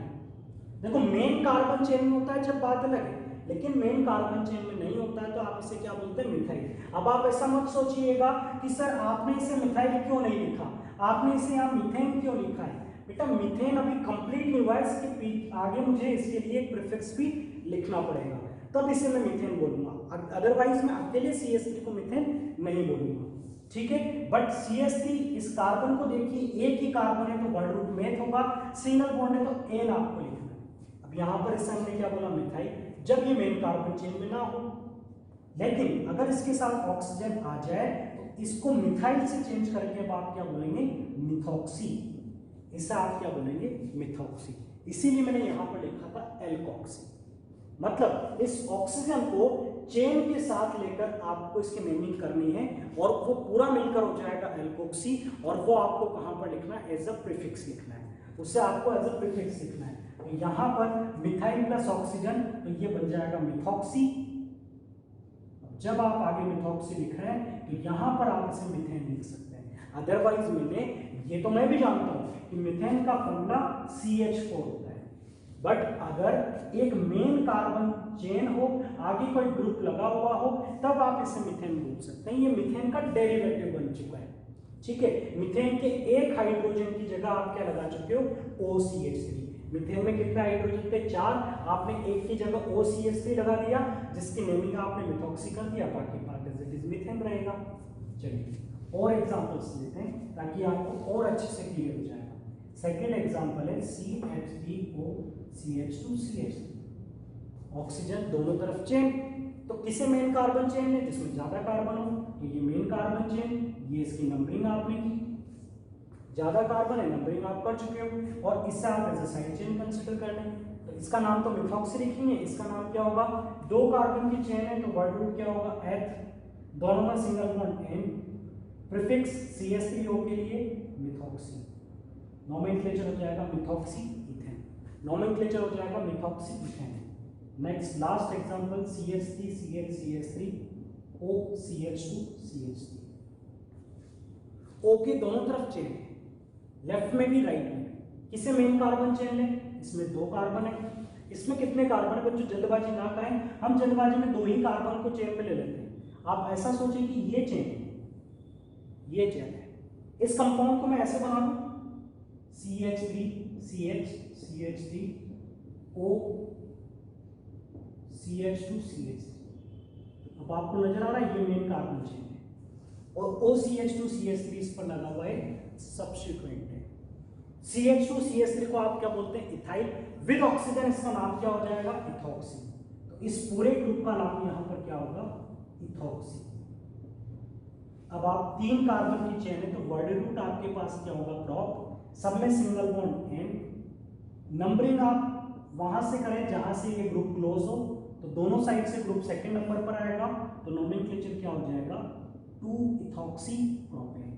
देखो मेन कार्बन चेन में होता है जब बात अलग है, लेकिन मेन कार्बन चेन में नहीं होता है तो आप इसे क्या बोलते हैं, मिथाइल। अब आप ऐसा मत सोचिएगा कि सर आपने इसे मिथाइल क्यों नहीं लिखा, आपने इसे यहाँ मीथेन क्यों लिखा है। बेटा मीथेन अभी कंप्लीट नहीं हुआ है, इसके आगे मुझे इसके लिए एक प्रीफिक्स भी लिखना पड़ेगा, तब इसे मैं मीथेन बोलूंगा, अदरवाइज मैं अकेले CH3 को मीथेन नहीं बोलूंगा, ठीक है। बट CH3 इस कार्बन को देखिए, एक ही कार्बन है तो वर्ड रूट मेथ होगा, सिंगल बॉन्ड है तो एन आपको लिखना है। अब यहाँ पर इस हमने क्या बोला, मिथाइल, जब ये मेन कार्बन चेन में ना हो। लेकिन अगर इसके साथ ऑक्सीजन आ जाए तो इसको मिथाइल से चेंज करके अब आप क्या बोलेंगे, मिथॉक्सी, इसे आप क्या बोलेंगे, मिथॉक्सी। इसीलिए मैंने यहाँ पर लिखा था एल्कोक्सी, मतलब इस ऑक्सीजन को चेन के साथ लेकर आपको इसकी नेमिंग करनी है और वो पूरा मिलकर हो जाएगा एल्कोक्सी, और वो आपको कहां पर लिखना है, एज अ प्रीफिक्स लिखना है, उसे आपको एज अ प्रीफिक्स लिखना है। तो यहां पर मिथाइल प्लस ऑक्सीजन, तो ये बन जाएगा मिथॉक्सी। जब आप आगे मिथॉक्सी लिख रहे हैं तो यहां पर आप इसे मीथेन लिख सकते हैं, अदरवाइज मैंने, ये तो मैं भी जानता हूं कि मीथेन का फॉर्मूला CH4 होता है, बट अगर एक मेन कार्बन चेन हो, आगे कोई ग्रुप लगा हुआ हो, तब आप इसे मीथेन बोल सकते हैं। ये मीथेन का डेरिवेटिव बन चुका है, ठीक है। मीथेन के एक हाइड्रोजन की जगह आप क्या लगा चुके हो, OCH3। मीथेन में कितने हाइड्रोजन थे, 4, आपने एक की जगह OCH3 लगा दिया, जिसकी नेमिंग आपने मिथॉक्सी कर दिया, बाकी part as it is methane रहेगा। चलिए और एग्जांपल्स लेते हैं ताकि आपको और अच्छे से क्लियर हो जाएगा। सेकेंड एग्जांपल है CH3O CH2 CH3, ऑक्सीजन दोनों तरफ चेन, तो किसे मेन कार्बन चेन है, जिसमें ज्यादा कार्बन हो, तो ये मेन कार्बन चेन, ये इसकी नंबरिंग आपने की, ज्यादा कार्बन है, नंबरिंग आप कर चुके हो, और इससे आप as a side chain consider कर लें, तो इसका नाम तो मिथॉक्सी लिखेंगे, इसका नाम क्या होगा, 2 कार्बन की चेन है तो वर्ड रूट क्या होगा, एथ, दोनों में single bond N, prefix CH3O के लिए मिथॉक्सी, नोमेनक्लेचर हो जाएगा मिथॉक्सी इथेन, नोमेनक्लेचर हो जाएगा methoxy ethane. Next last example CH3 CH CH3 O CH2 CH3, O के दोनों तरफ चेन है, लेफ्ट में भी राइट में, किसे मेन कार्बन चेन लें, इसमें 2 कार्बन है, इसमें कितने कार्बन है बच्चों, जल्दबाजी ना करें, हम जल्दबाजी में 2 ही कार्बन को चेन में ले लेते हैं। आप ऐसा सोचें कि ये चेन है, इस कंपाउंड को मैं ऐसे बना दूं, CH3 CH CH3 O CH2 CH3, अब आपको नजर आ रहा है ये मेन कार्बन चेन है, और OCH2 CH3 इस पर लगा हुआ है सब्स्टिट्यूएंट है। CH2 CH3 को आप क्या बोलते हैं, इथाइल, विद ऑक्सीजन इसका नाम क्या हो जाएगा, इथॉक्सी। तो इस पूरे ग्रुप का नाम यहां पर क्या होगा, इथॉक्सी। अब आप 3 कार्बन की चेन है तो वर्ड रूट आपके पास क्या होगा, प्रॉप, सब में सिंगल बॉन्ड N, नंबरिंग आप वहां से करें जहां से ये ग्रुप क्लोज हो, तो दोनों साइड से ग्रुप सेकंड नंबर पर आएगा, तो नोमेनक्लेचर क्या हो जाएगा, 2 इथॉक्सी प्रोपेन,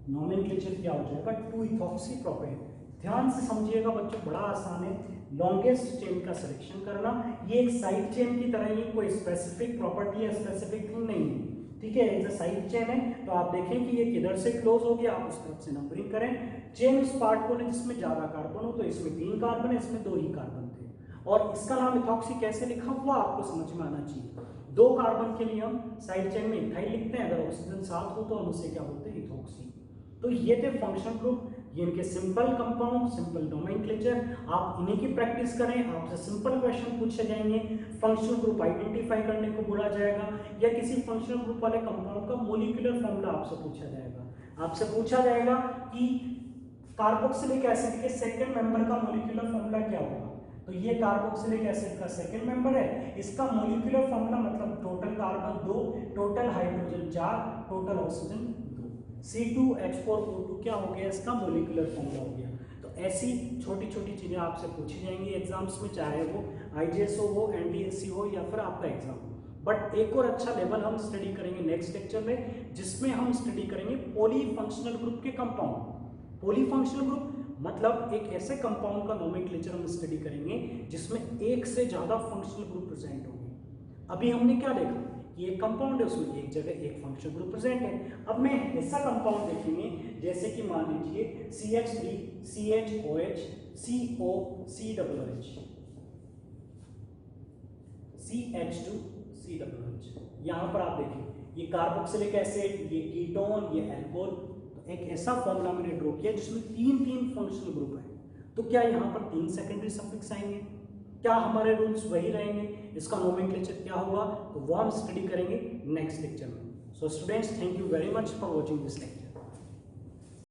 नोमेनक्लेचर क्या हो जाएगा, 2 इथॉक्सी प्रोपेन। ध्यान से समझिएगा बच्चों, बड़ा आसान है लॉन्गेस्ट चेन का सिलेक्शन करना, ये एक साइड चेन की तरह ही, कोई स्पेसिफिक प्रॉपर्टी या स्पेसिफिक थिंग नहीं है, ठीक है। एज अ साइड चेन है तो आप देखें कि ये किधर से क्लोज हो गया, आप उस तरफ से नंबरिंग करें, चेन उस पार्ट को लें जिसमें ज्यादा कार्बन हो, तो इसमें 3 कार्बन है, इसमें 2 ही कार्बन थे, और इसका नाम इथॉक्सी कैसे लिखा हुआ आपको समझ में आना चाहिए। 2 कार्बन के लिए हम साइड चेन में इथाइल लिखते हैं, अगर ऑक्सीजन साथ हो तो हम उसे क्या बोलते हैं, इथॉक्सी। तो ये थे फंक्शनल ग्रुप, ये इनके सिंपल कंपाउंड, सिंपल नोमेनक्लेचर, आप इन्हीं की प्रैक्टिस करें, आपसे सिंपल क्वेश्चन पूछे जाएंगे, फंक्शनल ग्रुप आइडेंटिफाई करने को बोला जाएगा, या किसी फंक्शनल ग्रुप वाले कंपाउंड का मॉलिक्यूलर फॉर्मूला आपसे पूछा जाएगा। आपसे पूछा जाएगा कि कार्बोक्सिलिक एसिड के सेकंड मेंबर का मॉलिक्यूलर फॉर्मूला क्या होगा, तो ये कार्बोक्सिलिक एसिड का सेकंड मेंबर है, इसका मॉलिक्यूलर फॉर्मूला मतलब total carbon 2, total hydrogen 4, total oxygen 2, C2H4O2 क्या हो गया, इसका मॉलिक्यूलर फॉर्मूला हो गया। तो ऐसी छोटी छोटी चीजें आपसे पूछी जाएंगी एग्जाम्स में, चाहे वो IJSO हो, NTSC हो, या फिर आपका एग्जाम हो। बट एक और अच्छा लेवल हम स्टडी करेंगे नेक्स्ट लेक्चर में, जिसमें हम स्टडी करेंगे पॉलीफंक्शनल ग्रुप के कंपाउंड। पॉलीफंक्शनल ग्रुप मतलब एक ऐसे कंपाउंड का नोमेनक्लेचर हम स्टडी करेंगे जिसमें एक से ज्यादा फंक्शनल ग्रुप प्रेजेंट होंगे। अभी हमने क्या देखा ये कंपाउंड है, उसमें एक जगह एक फंक्शनल ग्रुप प्रेजेंट है। अब मैं ऐसा कंपाउंड देखेंगे जैसे कि मान लीजिए CH3 CHOH CO COOH CH2 COOH। यहाँ पर आप देखिए ये कार्बोक्सिलिक एसिड, ये कीटोन, ये एल्कोहल। तो एक ऐसा फॉर्मूला मैंने ड्रॉ किया जिसमें तीन फंक्शनल ग्रुप है। तो क्या यहाँ पर 3 सेकेंडरी सफिक्स आएंगे? क्या हमारे रूल्स वही रहेंगे? इसका नोमेनक्लेचर क्या होगा? तो वो हम स्टडी करेंगे नेक्स्ट लेक्चर में। So students, thank you very much for watching this lecture.